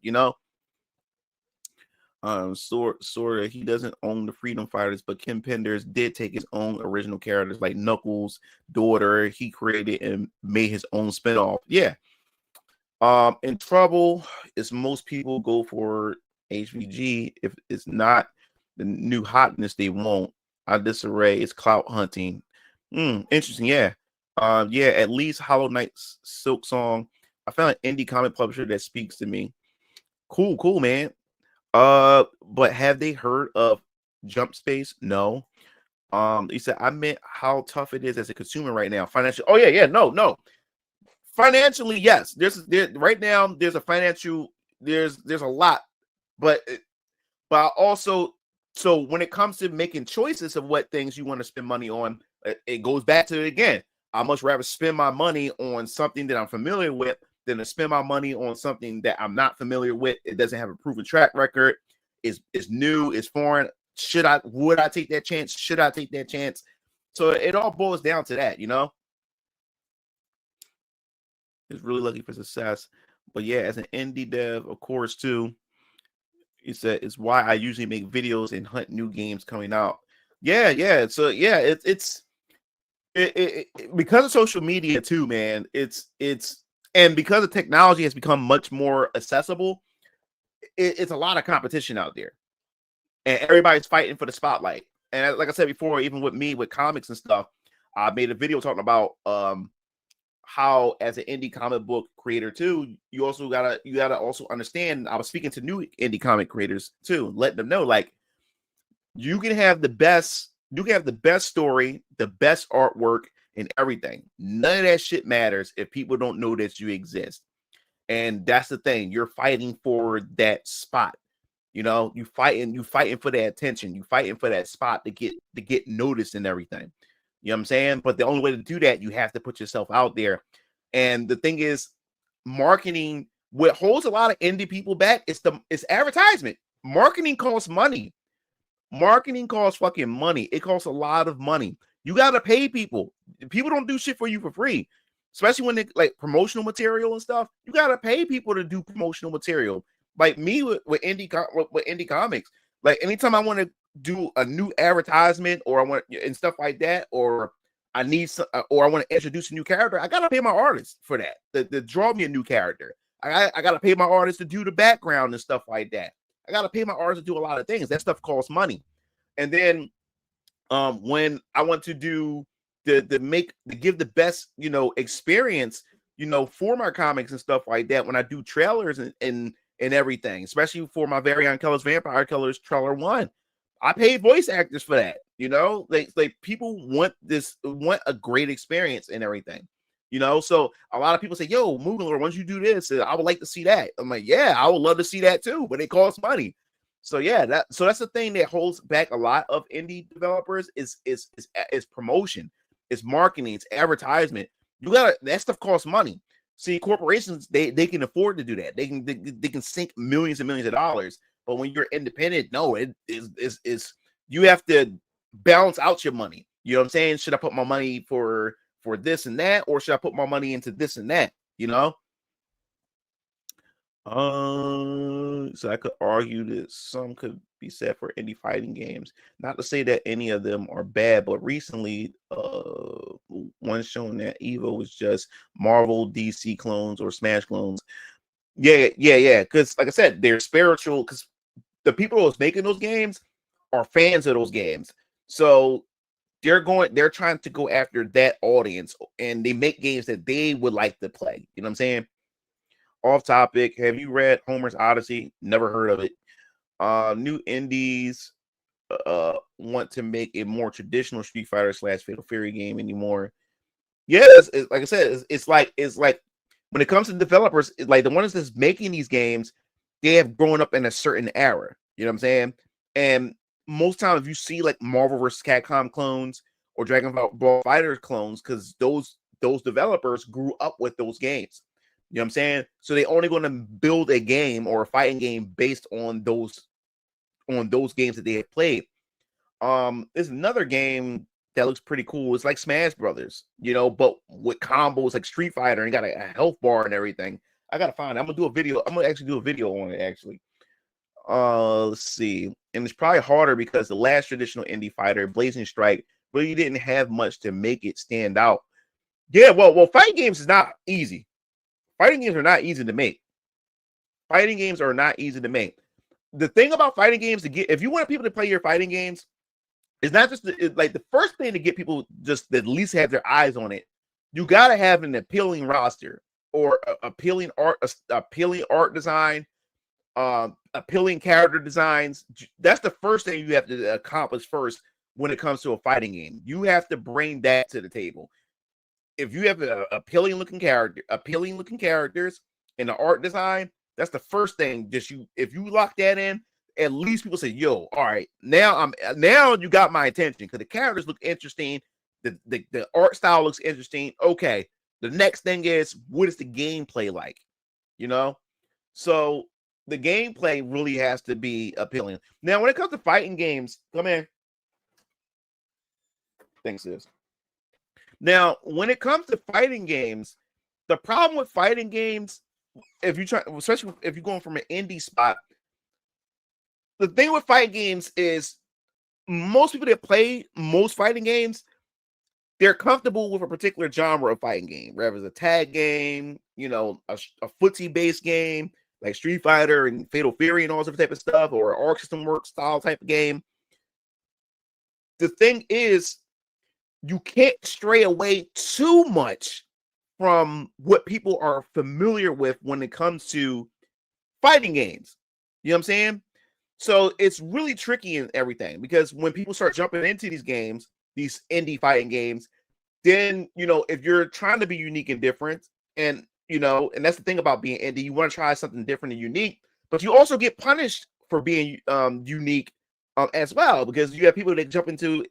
Speaker 11: Sort of. He doesn't own the Freedom Fighters, but Ken Penders did take his own original characters like Knuckles' daughter. He created and made his own spinoff. Yeah. In trouble is most people go for HVG. If it's not the new hotness, they won't. Disarray is clout hunting. Interesting. Yeah. Yeah. At least Hollow Knight's Silk Song. I found an indie comic publisher that speaks to me. Cool, man. But have they heard of Jump Space? No. He said, I meant how tough it is as a consumer right now. Financially. Oh, yeah. No. Financially, yes. Right now, there's a financial, there's a lot. But also, so when it comes to making choices of what things you want to spend money on, it goes back to it again. I much rather spend my money on something that I'm familiar with than to spend my money on something that I'm not familiar with. It doesn't have a proven track record. It's new, it's foreign. Would I take that chance? Should I take that chance? So it all boils down to that, It's really lucky for success. But yeah, as an indie dev, of course, too, it's why I usually make videos and hunt new games coming out. Yeah. So yeah, it's because of social media too, man. It's and because the technology has become much more accessible, it's a lot of competition out there, and everybody's fighting for the spotlight. And like I said before, even with me with comics and stuff, I made a video talking about how, as an indie comic book creator too, you gotta also understand. I was speaking to new indie comic creators too, letting them know like you can have the best story, the best artwork, and everything. None of that shit matters if people don't know that you exist. And that's the thing. You're fighting for that spot. You fighting for that attention. You fighting for that spot to get noticed and everything. You know what I'm saying? But the only way to do that, you have to put yourself out there. And the thing is, marketing, what holds a lot of indie people back is advertisement. Marketing costs money. Marketing costs fucking money. It costs a lot of money. You got to pay people. People don't do shit for you for free, especially when they like promotional material and stuff. You got to pay people to do promotional material. Like me with indie comics. Like anytime I want to do a new advertisement or I want and stuff like that, or I need some, or I want to introduce a new character, I got to pay my artist for that. To draw me a new character. I got to pay my artist to do the background and stuff like that. I got to pay my artist to do a lot of things. That stuff costs money. And then when I want to do to give the best, experience, for my comics and stuff like that, when I do trailers and everything, especially for my very own Colors Vampire Killers trailer 1, I paid voice actors for that. Like people want a great experience and everything. So a lot of people say, yo, Movie Lord, once you do this, I would like to see that. I'm like, yeah, I would love to see that too, but it costs money. So yeah, that's the thing that holds back a lot of indie developers is promotion, it's marketing, it's advertisement. That stuff costs money. See, corporations, they can afford to do that. They can sink millions and millions of dollars. But when you're independent, no, it is you have to balance out your money. You know what I'm saying? Should I put my money for this and that, or should I put my money into this and that? So I could argue that some could be said for indie fighting games. Not to say that any of them are bad, but recently, one showing that Evo was just Marvel, DC clones or Smash clones. Yeah. Because like I said, they're spiritual. Because the people who was making those games are fans of those games, so they're trying to go after that audience, and they make games that they would like to play. You know what I'm saying? Off topic, have you read Homer's Odyssey? Never heard of it. New indies want to make a more traditional Street Fighter / Fatal Fury game anymore. Yes, like I said, it's like when it comes to developers, like the ones that's making these games, they have grown up in a certain era. You know what I'm saying? And most times, if you see like Marvel vs. Capcom clones or Dragon Ball Fighter clones, because those developers grew up with those games. You know what I'm saying? So they're only going to build a game or a fighting game based on those games that they have played. There's another game that looks pretty cool. It's like Smash Brothers, but with combos like Street Fighter, and got a health bar and everything. I gotta find it. I'm gonna do a video. I'm gonna actually do a video on it actually. Let's see. And it's probably harder because the last traditional indie fighter, Blazing Strike, really didn't have much to make it stand out. Yeah, well, fighting games is not easy. Fighting games are not easy to make. Fighting games are not easy to make. The thing about fighting games, if you want people to play your fighting games, it's not just like the first thing to get people just to at least have their eyes on it. You got to have an appealing roster or appealing art design, appealing character designs. That's the first thing you have to accomplish first when it comes to a fighting game. You have to bring that to the table. If you have appealing looking characters and the art design, that's the first thing. If you lock that in, at least people say, "Yo, all right, now you got my attention," because the characters look interesting, the art style looks interesting. Okay, the next thing is, what is the gameplay like? So the gameplay really has to be appealing. Now, when it comes to fighting games, come in. Thanks, sis. Now, when it comes to fighting games, the problem with fighting games, especially if you're going from an indie spot, the thing with fighting games is most people that play most fighting games, they're comfortable with a particular genre of fighting game, whether it's a tag game, a footsie-based game like Street Fighter and Fatal Fury and all that type of stuff, or an Arc System Works style type of game. The thing is, you can't stray away too much from what people are familiar with when it comes to fighting games. You know what I'm saying? So it's really tricky in everything, because when people start jumping into these games, these indie fighting games, then, if you're trying to be unique and different, and that's the thing about being indie, you want to try something different and unique, but you also get punished for being unique as well, because you have people that jump into,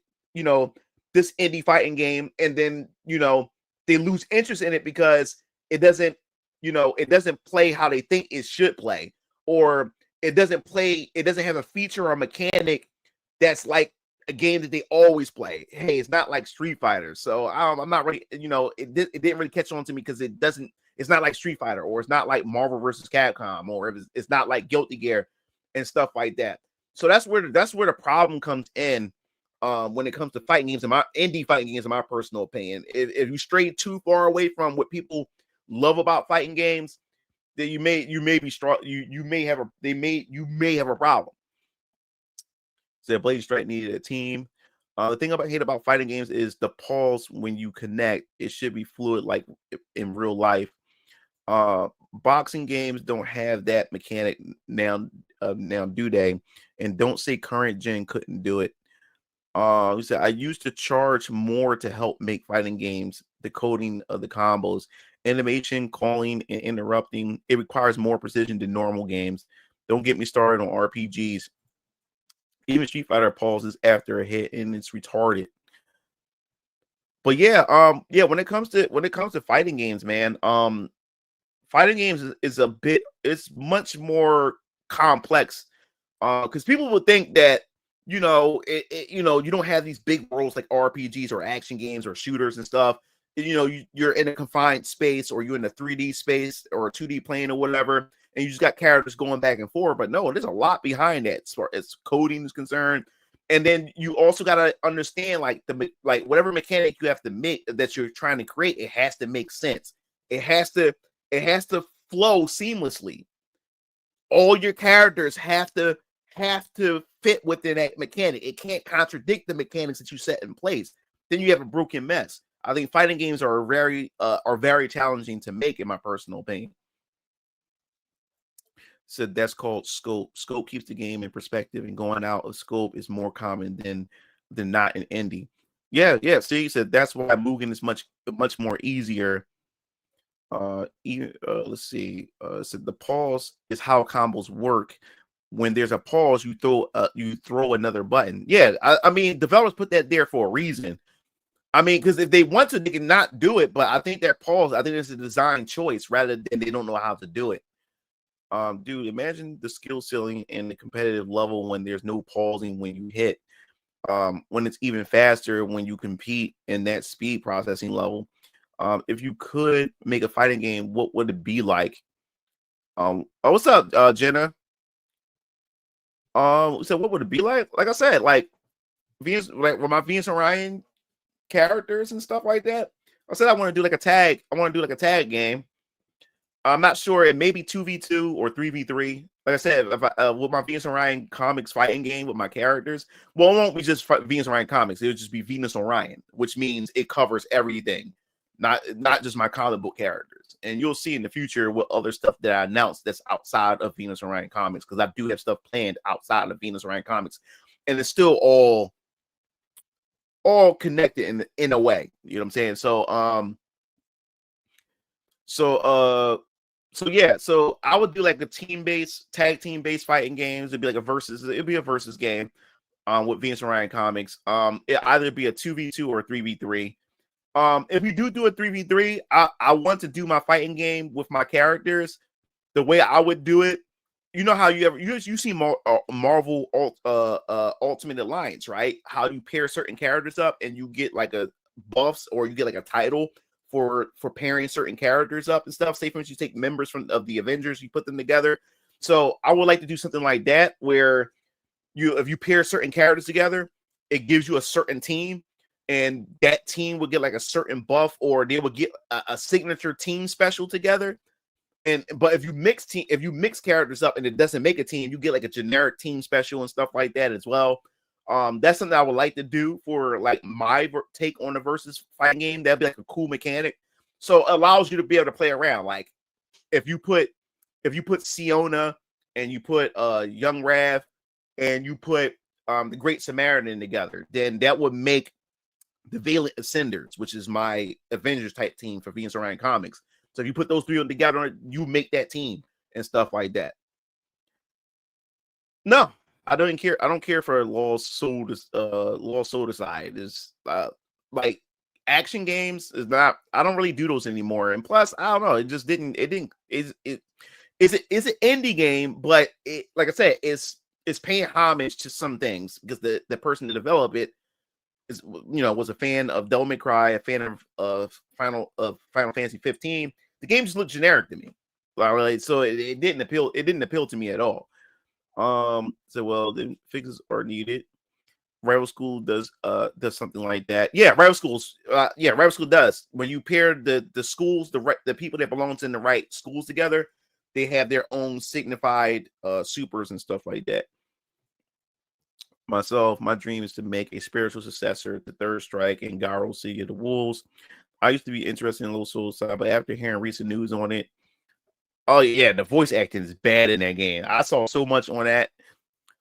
Speaker 11: this indie fighting game, and then, they lose interest in it because it doesn't play how they think it should play, or it doesn't have a feature or mechanic that's like a game that they always play. Hey, it's not like Street Fighter. So I'm not really, it didn't really catch on to me because it's not like Street Fighter, or it's not like Marvel vs. Capcom, or it's not like Guilty Gear and stuff like that. So that's where the problem comes in when it comes to fighting games, indie fighting games, in my personal opinion. If you stray too far away from what people love about fighting games, then you may be strong. You may have a problem. So Blade Strike needed a team. The thing I hate about fighting games is the pause when you connect. It should be fluid like in real life. Boxing games don't have that mechanic now, do they? And don't say current gen couldn't do it. He said, I used to charge more to help make fighting games. The coding of the combos, animation, calling, and interrupting, it requires more precision than normal games. Don't get me started on RPGs. Even Street Fighter pauses after a hit, and it's retarded. But when it comes to fighting games, man, fighting games it's much more complex. Because people would think that you don't have these big worlds like RPGs or action games or shooters and stuff. You're in a confined space, or you're in a 3D space or a 2D plane or whatever, and you just got characters going back and forth. But no, there's a lot behind that as far as coding is concerned. And then you also got to understand like whatever mechanic you have to make that you're trying to create, it has to make sense. It has to flow seamlessly. All your characters have to fit within that mechanic. It can't contradict the mechanics that you set in place. Then you have a broken mess. I think fighting games are very challenging to make, in my personal opinion. So that's called scope. Scope keeps the game in perspective, and going out of scope is more common than not in indie. Yeah. See, he said that's why Mugen is much more easier. Let's see. So the pause is how combos work. When there's a pause, you throw another button. Yeah, I mean, developers put that there for a reason. I mean, because if they want to, they can not do it. But I think that pause, I think it's a design choice rather than they don't know how to do it. Dude, imagine the skill ceiling and the competitive level when there's no pausing when you hit. When it's even faster when you compete in that speed processing level. If you could make a fighting game, what would it be like? What's up, Jenna? So what would it be like? Like I said, like with my Venus Orion characters and stuff like that. I said I want to do like a tag. I want to do like a tag game. I'm not sure. It may be 2v2 or 3v3. Like I said, if with my Venus Orion comics fighting game with my characters, well, it won't be just Venus Orion comics. It'll just be Venus Orion, which means it covers everything, not just my comic book characters. And you'll see in the future what other stuff that I announced that's outside of Venus Orion comics, because I do have stuff planned outside of Venus Orion comics, and it's still all connected in a way. You know what I'm saying? So yeah, so I would do like a tag team based fighting games. It'd be like a versus game with Venus Orion comics. It either be a 2v2 or a 3v3. If you do a 3v3, I want to do my fighting game with my characters the way I would do it. You know how you see Marvel Ultimate Alliance, right? How you pair certain characters up and you get like a buffs, or you get like a title for pairing certain characters up and stuff. Say for instance, you take members of the Avengers, you put them together. So I would like to do something like that, where if you pair certain characters together, it gives you a certain team, and that team would get like a certain buff, or they would get a signature team special together. But if you mix characters up and it doesn't make a team, you get like a generic team special and stuff like that as well. That's something I would like to do for like my take on the versus fighting game. That'd be like a cool mechanic. So it allows you to be able to play around. Like if you put Siona and you put Young Rav and you put the Great Samaritan together, then that would make the Valiant Ascenders, which is my Avengers type team for Venus Orion comics. So if you put those three together, you make that team and stuff like that. No, I don't care. I don't care for Lost Soul side. Is like action games is not. I don't really do those anymore. And plus, I don't know. It just didn't. It didn't. It's an indie game, but it, like I said, it's paying homage to some things because the person that developed it was a fan of Devil May Cry, a fan of Final Fantasy 15. The game just looked generic to me. So it didn't appeal. It didn't appeal to me at all. Then fixes are needed. Rival School does something like that. Yeah, Rival School does. When you pair the schools, the people that belongs in the right schools together, they have their own signified supers and stuff like that. My dream is to make a spiritual successor to Third Strike and Garo City of the Wolves. I used to be interested in Little Soul side, but after hearing recent news on it, oh yeah, the voice acting is bad in that game. I saw so much on that,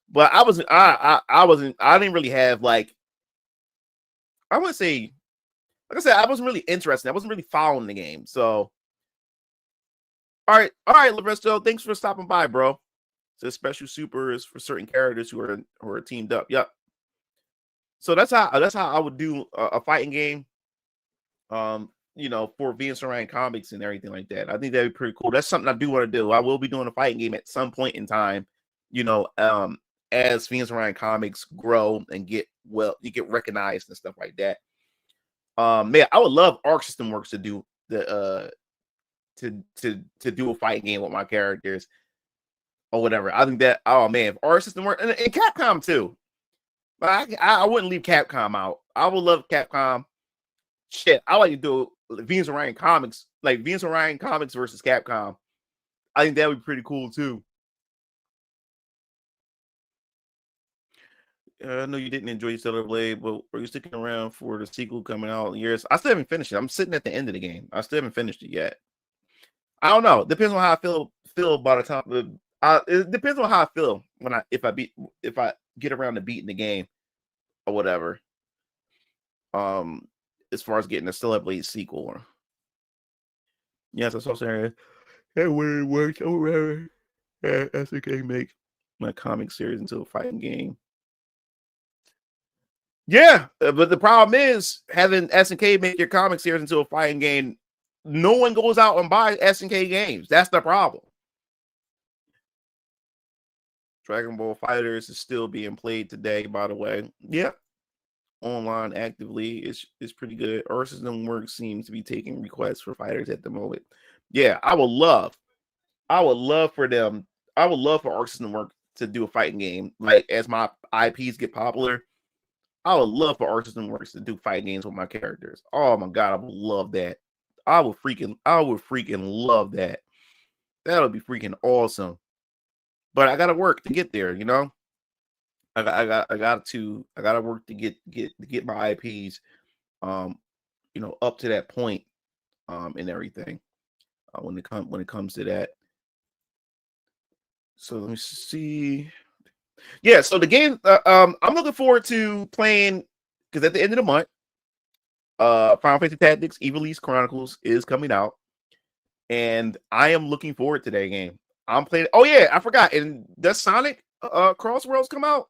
Speaker 11: but I didn't really have like, I want to say, like I said, I wasn't really interested. I wasn't really following the game. So, all right, Loresto, thanks for stopping by, bro. So special super is for certain characters who are teamed up. Yep. So that's how I would do a fighting game. For Venus Orion comics and everything like that. I think that'd be pretty cool. That's something I do want to do. I will be doing a fighting game at some point in time, as Venus Orion comics grow and get recognized and stuff like that. Man, I would love Arc System Works to do to do a fighting game with my characters. or whatever. I think that, oh man, if Arc System work, and Capcom too. But I wouldn't leave Capcom out. I would love Capcom. Shit, I like to do Venus Orion Comics, like Venus Orion Comics versus Capcom. I think that would be pretty cool too. I know you didn't enjoy Stellar Blade, but are you sticking around for the sequel coming out in years? I still haven't finished it. I'm sitting at the end of the game. I still haven't finished it yet. I don't know. Depends on how I feel by the time. It depends on how I feel when if I get around to beating the game or whatever. As far as getting a Stellar Blade sequel. Yes, I saw saying that way it works over. SNK make my comic series into a fighting game. Yeah, but the problem is having SNK make your comic series into a fighting game. No one goes out and buys SNK games. That's the problem. Dragon Ball FighterZ is still being played today, by the way. Yeah, online actively. It's pretty good. Arc System Works seems to be taking requests for fighters at the moment. Yeah, I would love for them. I would love for Arc System Works to do a fighting game. Like as my IPs get popular, I would love for Arc System Works to do fighting games with my characters. Oh my god, I would love that. I would freaking love that. That would be freaking awesome. But I gotta work to get there, you know. I gotta work to get my IPs, you know, up to that point, and everything. When it comes to that. So let me see. Yeah, so the game, I'm looking forward to playing because at the end of the month, Final Fantasy Tactics Ivalice Chronicles is coming out, and I am looking forward to that game. I'm playing. Oh yeah, I forgot. And does Sonic Cross Worlds come out?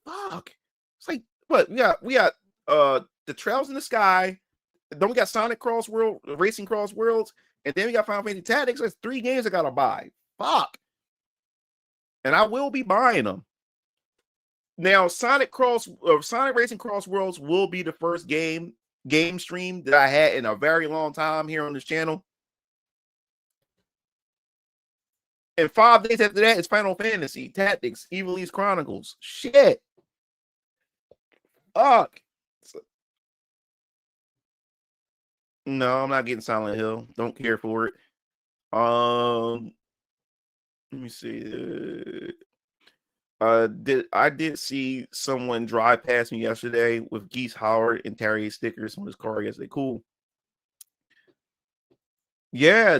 Speaker 11: Fuck. It's like what we got the Trails in the Sky. Then we got Sonic Cross World, Racing Cross Worlds, and then we got Final Fantasy Tactics. That's 3 games I gotta buy. Fuck. And I will be buying them. Now, Sonic Racing Cross Worlds will be the first game stream that I had in a very long time here on this channel. And 5 days after that, it's Final Fantasy Tactics Ivalice Chronicles. Shit. Fuck. No, I'm not getting Silent Hill. Don't care for it. Let me see. I did see someone drive past me yesterday with Geese Howard and Terry stickers on his car yesterday. Cool. Yeah,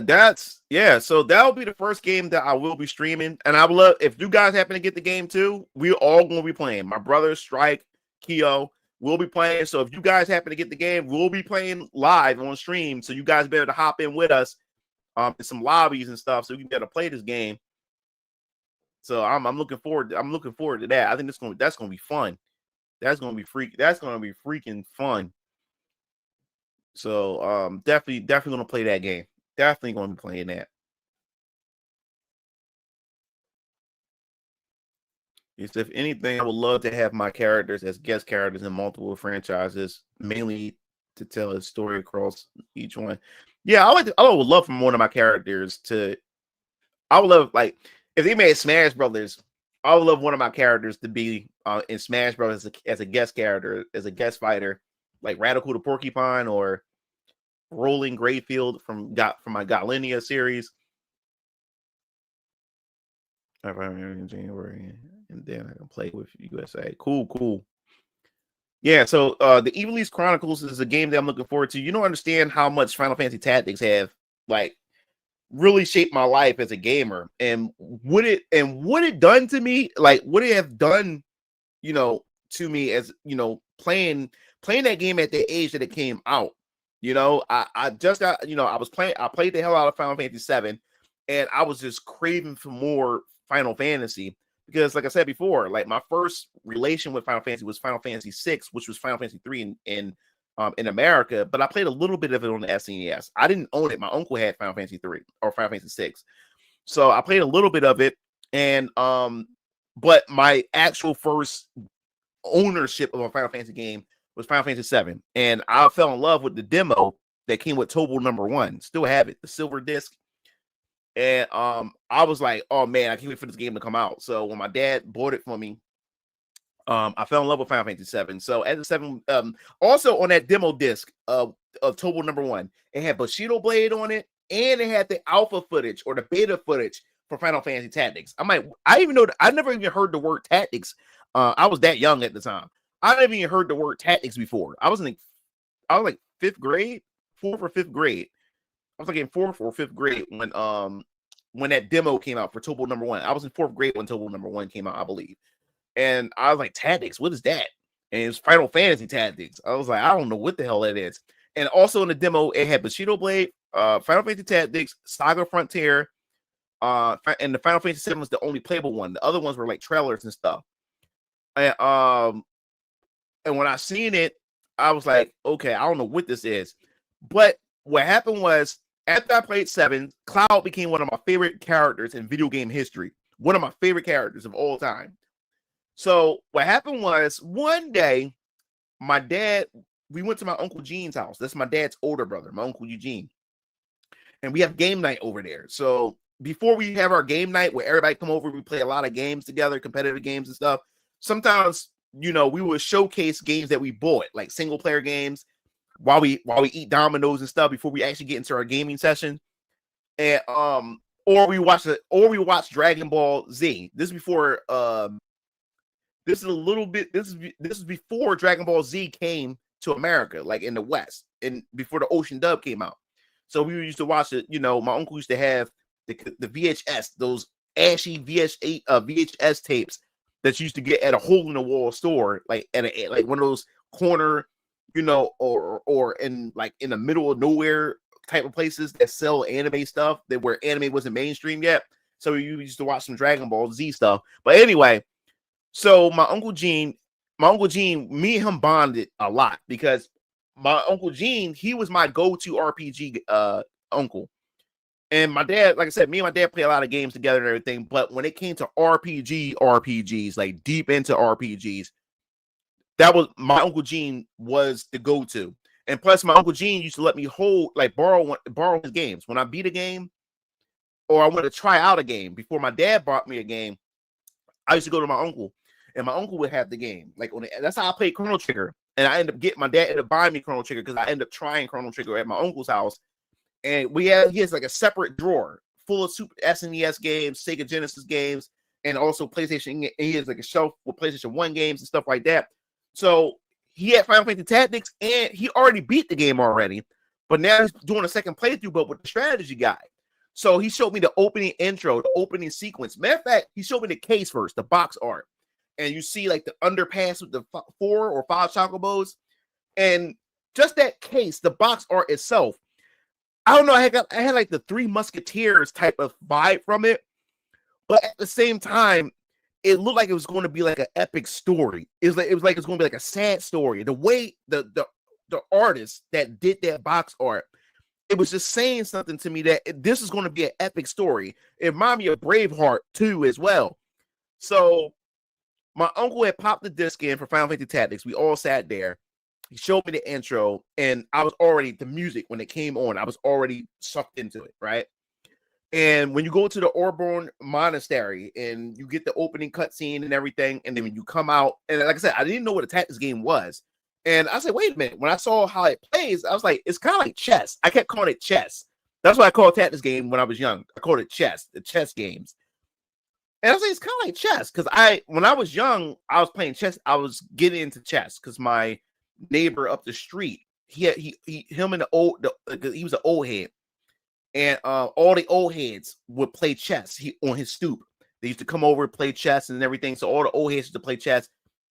Speaker 11: so that'll be the first game that I will be streaming. And I would love if you guys happen to get the game too, we're all gonna be playing. My brother, Strike, Keo, will be playing. So if you guys happen to get the game, we'll be playing live on stream. So you guys be able to hop in with us in some lobbies and stuff so you can be able to play this game. So I'm looking forward to that. I think that's gonna be fun. That's gonna be freaking fun. So definitely gonna play that game. Definitely gonna be playing that. If anything, I would love to have my characters as guest characters in multiple franchises, mainly to tell a story across each one. Yeah, I would love for one of my characters to. I would love like if they made Smash Brothers. I would love one of my characters to be in Smash Brothers as a guest character, as a guest fighter, like Radical the Porcupine or Rolling Grayfield from my Galinia series. In January, and then I can play with USA. Cool. Yeah, so the Ivalice Chronicles is a game that I'm looking forward to. You don't understand how much Final Fantasy Tactics have like really shaped my life as a gamer, and what it done to me, like what it have done, you know, to me as you know, playing that game at the age that it came out. You know, I just got, you know, I played the hell out of Final Fantasy 7, and I was just craving for more Final Fantasy because, like I said before, like my first relation with Final Fantasy was Final Fantasy 6, which was Final Fantasy 3 in America, but I played a little bit of it on the SNES. I didn't own it. My uncle had Final Fantasy 3 or Final Fantasy 6, so I played a little bit of it, and but my actual first ownership of a Final Fantasy game was Final Fantasy 7, and I fell in love with the demo that came with Tobal #1. Still have it, the silver disc, And I was like, oh man, I can't wait for this game to come out. So when my dad bought it for me, I fell in love with Final Fantasy VII. So as a 7, also on that demo disc of Total number 1, it had Bushido Blade on it, and it had the alpha footage or the beta footage for Final Fantasy Tactics. I even know I never even heard the word tactics. I was that young at the time. I never even heard the word tactics before. I was like 5th grade, 4th or 5th grade. I was like in 4th or 5th grade when that demo came out for Total number 1. I was in 4th grade when Total number 1 came out, I believe. And I was like, tactics, what is that? And it's Final Fantasy Tactics. I was like, I don't know what the hell that is. And also in the demo, it had Bushido Blade, Final Fantasy Tactics, Saga Frontier, and the Final Fantasy VII was the only playable one. The other ones were like trailers and stuff. And when I seen it, I was like, okay, I don't know what this is. But what happened was, after I played 7, Cloud became one of my favorite characters in video game history. One of my favorite characters of all time. So what happened was, one day, we went to my Uncle Gene's house. That's my dad's older brother, my Uncle Eugene. And we have game night over there. So before we have our game night where everybody come over, we play a lot of games together, competitive games and stuff. Sometimes, we would showcase games that we bought, like single player games, while we eat Dominoes and stuff before we actually get into our gaming session. And or we watch Dragon Ball Z. This is before this is before Dragon Ball Z came to America, like in the West, and before the Ocean Dub came out. So we used to watch it. My uncle used to have the VHS, those ashy VHS tapes that you used to get at a hole in the wall store, like like one of those corner, or in like in the middle of nowhere type of places that sell anime stuff, that where anime wasn't mainstream yet. So we used to watch some Dragon Ball Z stuff. But anyway, so my Uncle Gene, me and him bonded a lot because my Uncle Gene, he was my go-to RPG uncle. And my dad, like I said, me and my dad play a lot of games together and everything. But when it came to RPGs, like deep into RPGs, that was my Uncle Gene was the go-to. And plus, my Uncle Gene used to let me borrow his games. When I beat a game or I wanted to try out a game before my dad bought me a game, I used to go to my uncle, and my uncle would have the game. Like that's how I played Chrono Trigger. And I ended up my dad ended up buying me Chrono Trigger because I ended up trying Chrono Trigger at my uncle's house. And he has like a separate drawer full of Super SNES games, Sega Genesis games, and also PlayStation. And he has like a shelf with PlayStation 1 games and stuff like that. So he had Final Fantasy Tactics, and he already beat the game already. But now he's doing a second playthrough, but with the strategy guide. So he showed me the opening intro, the opening sequence. Matter of fact, he showed me the case first, the box art. And you see like the underpass with the 4 or 5 chocobos. And just that case, the box art itself, I don't know, I had like the Three Musketeers type of vibe from it. But at the same time, it looked like it was going to be like an epic story. It was like it's going to be like a sad story. The way the artist that did that box art, it was just saying something to me that this is going to be an epic story. It reminded me of Braveheart too, as well. So my uncle had popped the disc in for Final Fantasy Tactics. We all sat there. He showed me the intro, and I was already, the music, when it came on, I was already sucked into it, right? And when you go to the Orborn Monastery and you get the opening cutscene and everything, and then when you come out, and like I said, I didn't know what a tactics game was. And I said, wait a minute. When I saw how it plays, I was like, it's kind of like chess. I kept calling it chess. That's what I called tactics game when I was young. I called it chess, the chess games. And I was like, it's kind of like chess. Because when I was young, I was playing chess. I was getting into chess because my neighbor up the street, he was an old head. And all the old heads would play chess on his stoop. They used to come over and play chess and everything. So all the old heads used to play chess.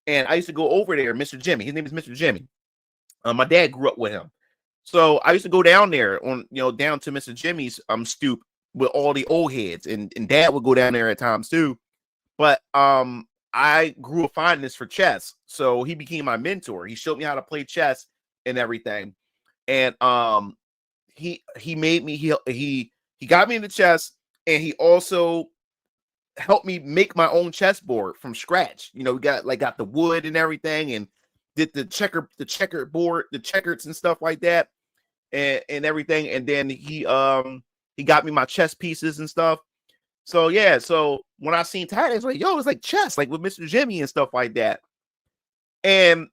Speaker 11: And I used to go over there, Mr. Jimmy. His name is Mr. Jimmy. My dad grew up with him. So I used to go down there down to Mr. Jimmy's stoop with all the old heads. And Dad would go down there at times too. But I grew a fondness for chess. So he became my mentor. He showed me how to play chess and everything. And he made me, he got me into chess, and he also helped me make my own chessboard from scratch. We got the wood and everything, and did the checkerboard, the checkers and stuff like that, and everything. And then he He got me my chess pieces and stuff. So yeah, so when I seen Tactics, like, yo, it's like chess, like with Mr. Jimmy and stuff like that. And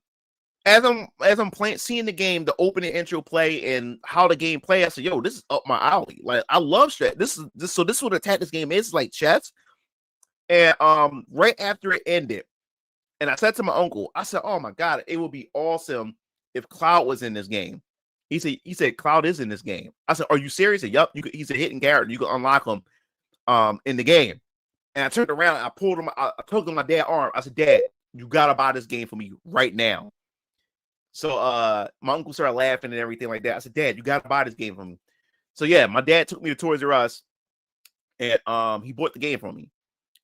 Speaker 11: as I'm playing, seeing the game, the opening intro play and how the game play, I said, yo, this is up my alley. Like, I love chess. This is what a Tactics game is, like chess. And right after it ended, and I said to my uncle, I said, oh my God, it would be awesome if Cloud was in this game. He said Cloud is in this game. I said, are you serious? He said, yup, he's a hidden character. You can unlock him in the game. And I turned around and I pulled him, I took him my dad's arm. I said, Dad, you gotta buy this game for me right now. So my uncle started laughing and everything like that. I said, Dad, you gotta buy this game for me. So yeah, my dad took me to Toys R Us and he bought the game for me.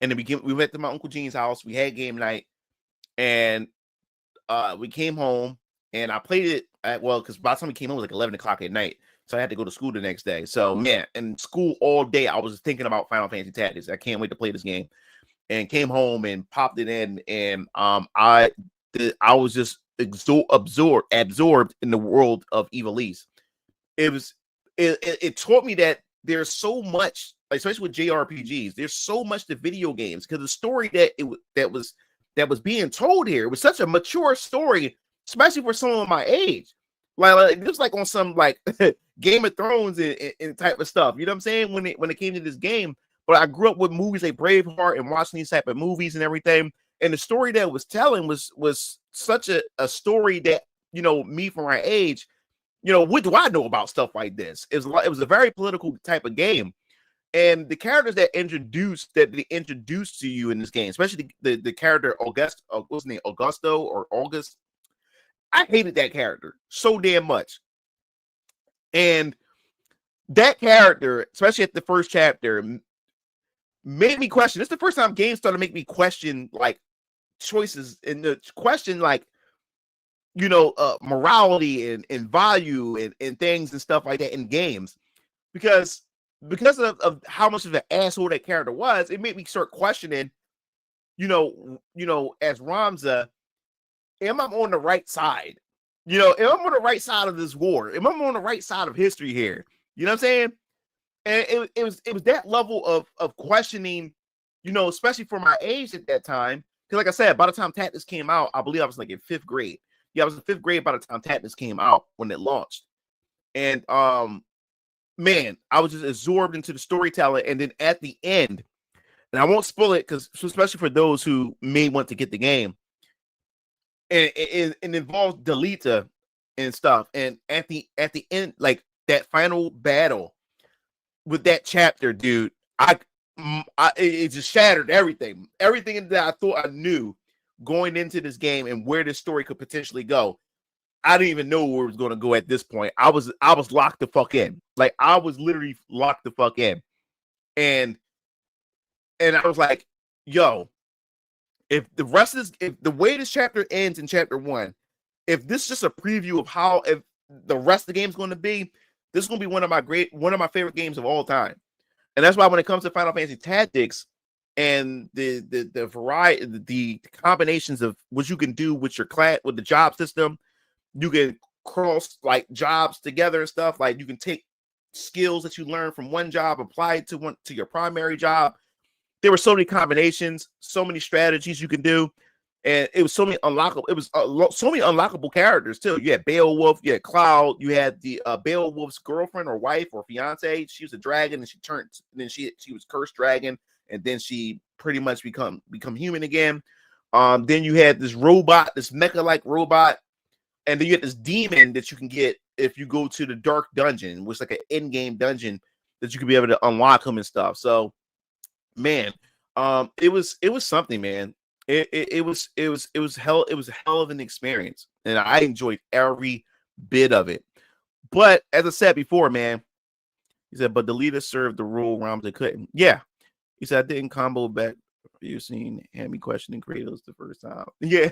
Speaker 11: And then we went to my Uncle Gene's house, we had game night, and we came home and I played it because by the time we came home it was like 11 o'clock at night. So I had to go to school the next day. So man, in school all day, I was thinking about Final Fantasy Tactics. I can't wait to play this game. And came home and popped it in, and I was just absorbed in the world of Ivalice. It taught me that there's so much, especially with JRPGs, there's so much to video games because the story that was being told here was such a mature story, especially for someone my age. Like it was like on some like Game of Thrones and type of stuff. You know what I'm saying? When it came to this game, but I grew up with movies like Braveheart and watching these type of movies and everything. And the story that it was telling was such a story that, you know, me from my age, you know, what do I know about stuff like this? It was a very political type of game. And the characters that they introduced to you in this game, especially the character August, what's his name, Augusto or August. I hated that character so damn much. And that character, especially at the first chapter, made me question. This is the first time games started to make me question like choices and the question like, you know, morality and value and things and stuff like that in games. Because of how much of an asshole that character was, it made me start questioning, you know, as Ramza, am I on the right side? You know, am I on the right side of this war? Am I on the right side of history here? You know what I'm saying? And it was that level of questioning, you know, especially for my age at that time. Because like I said, by the time Tactics came out, I believe I was like in 5th grade. Yeah, I was in 5th grade by the time Tactics came out when it launched. And man, I was just absorbed into the storytelling. And then at the end, and I won't spoil it because especially for those who may want to get the game, and it involves Delita and stuff. And at the end, like that final battle with that chapter, dude, it just shattered everything that I thought I knew going into this game and where this story could potentially go. I didn't even know where it was going to go at this point. I was locked the fuck in. Like I was literally locked the fuck in. And I was like, yo, if the way this chapter ends in chapter 1, if this is just a preview of how if the rest of the game is going to be, this is going to be one of my favorite games of all time. And that's why when it comes to Final Fantasy Tactics and the variety, the combinations of what you can do with your class, with the job system, you can cross like jobs together and stuff. Like you can take skills that you learn from one job, apply it to your primary job. There were so many combinations, so many strategies you can do, and it was so many unlockable. It was so many unlockable characters too. You had Beowulf, you had Cloud, you had the Beowulf's girlfriend or wife or fiance. She was a dragon, and she was cursed dragon, and then she pretty much become human again. Then you had this robot, this mecha-like robot, and then you had this demon that you can get if you go to the Dark Dungeon, which is like an in-game dungeon that you could be able to unlock them and stuff. So, man, it was something, man. It was a hell of an experience, and I enjoyed every bit of it. But as I said before, man, he said, but the leader served the role Ramza couldn't. Yeah, he said I didn't combo back. You seen Hammy questioning Kratos the first time. Yeah.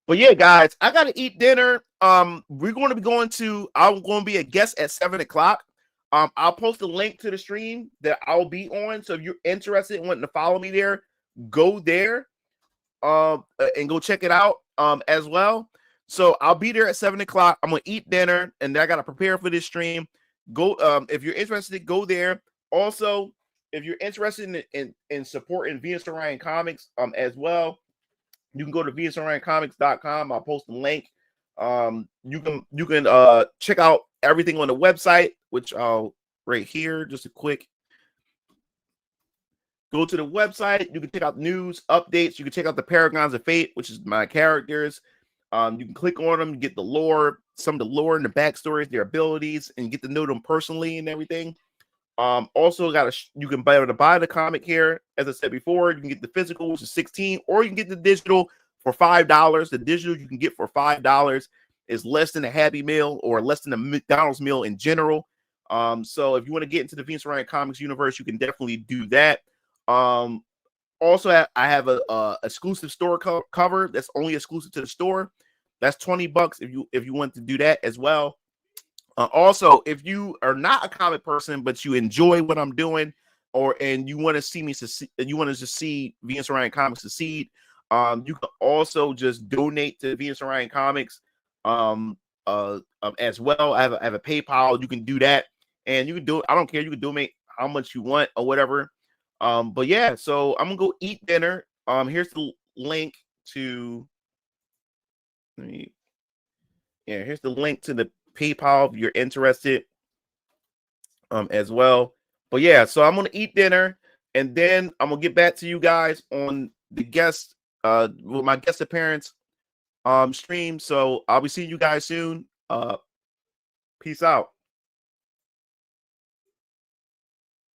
Speaker 11: But yeah, guys, I gotta eat dinner. We're going to be I'm going to be a guest at 7 o'clock. I'll post a link to the stream that I'll be on. So if you're interested in wanting to follow me there, go there and go check it out as well. So I'll be there at 7 o'clock. I'm gonna eat dinner, and then I gotta prepare for this stream. go if you're interested, go there. Also, if you're interested in supporting Venus Orion Comics as well, you can go to VenusOrionComics.com. I'll post the link. You can check out everything on the website, which I'll right here. Just a quick go to the website. You can check out news, updates. You can check out the Paragons of Fate, which is my characters. You can click on them, get the lore, some of the lore and the backstories, their abilities, and get to know them personally and everything. Also you can buy the comic here. As I said before, you can get the physical, which is $16, or you can get the digital for $5. The digital you can get for $5 is less than a Happy Meal or less than a McDonald's meal in general. So if you want to get into the Venus Orion Comics universe, you can definitely do that. Also, I have a exclusive store cover that's only exclusive to the store. That's $20 if you want to do that as well. Also, if you are not a comic person but you enjoy what I'm doing, and you want to see me succeed, you want to just see Venus Orion Comics succeed, you can also just donate to Venus Orion Comics as well. I have a PayPal. You can do that, and you can do. I don't care. You can donate how much you want or whatever. But yeah, so I'm gonna go eat dinner. Here's the link to. Here's the link to the PayPal if you're interested. As well. But yeah, so I'm gonna eat dinner, and then I'm gonna get back to you guys on the guest, with my guest appearance, stream. So I'll be seeing you guys soon. Peace out.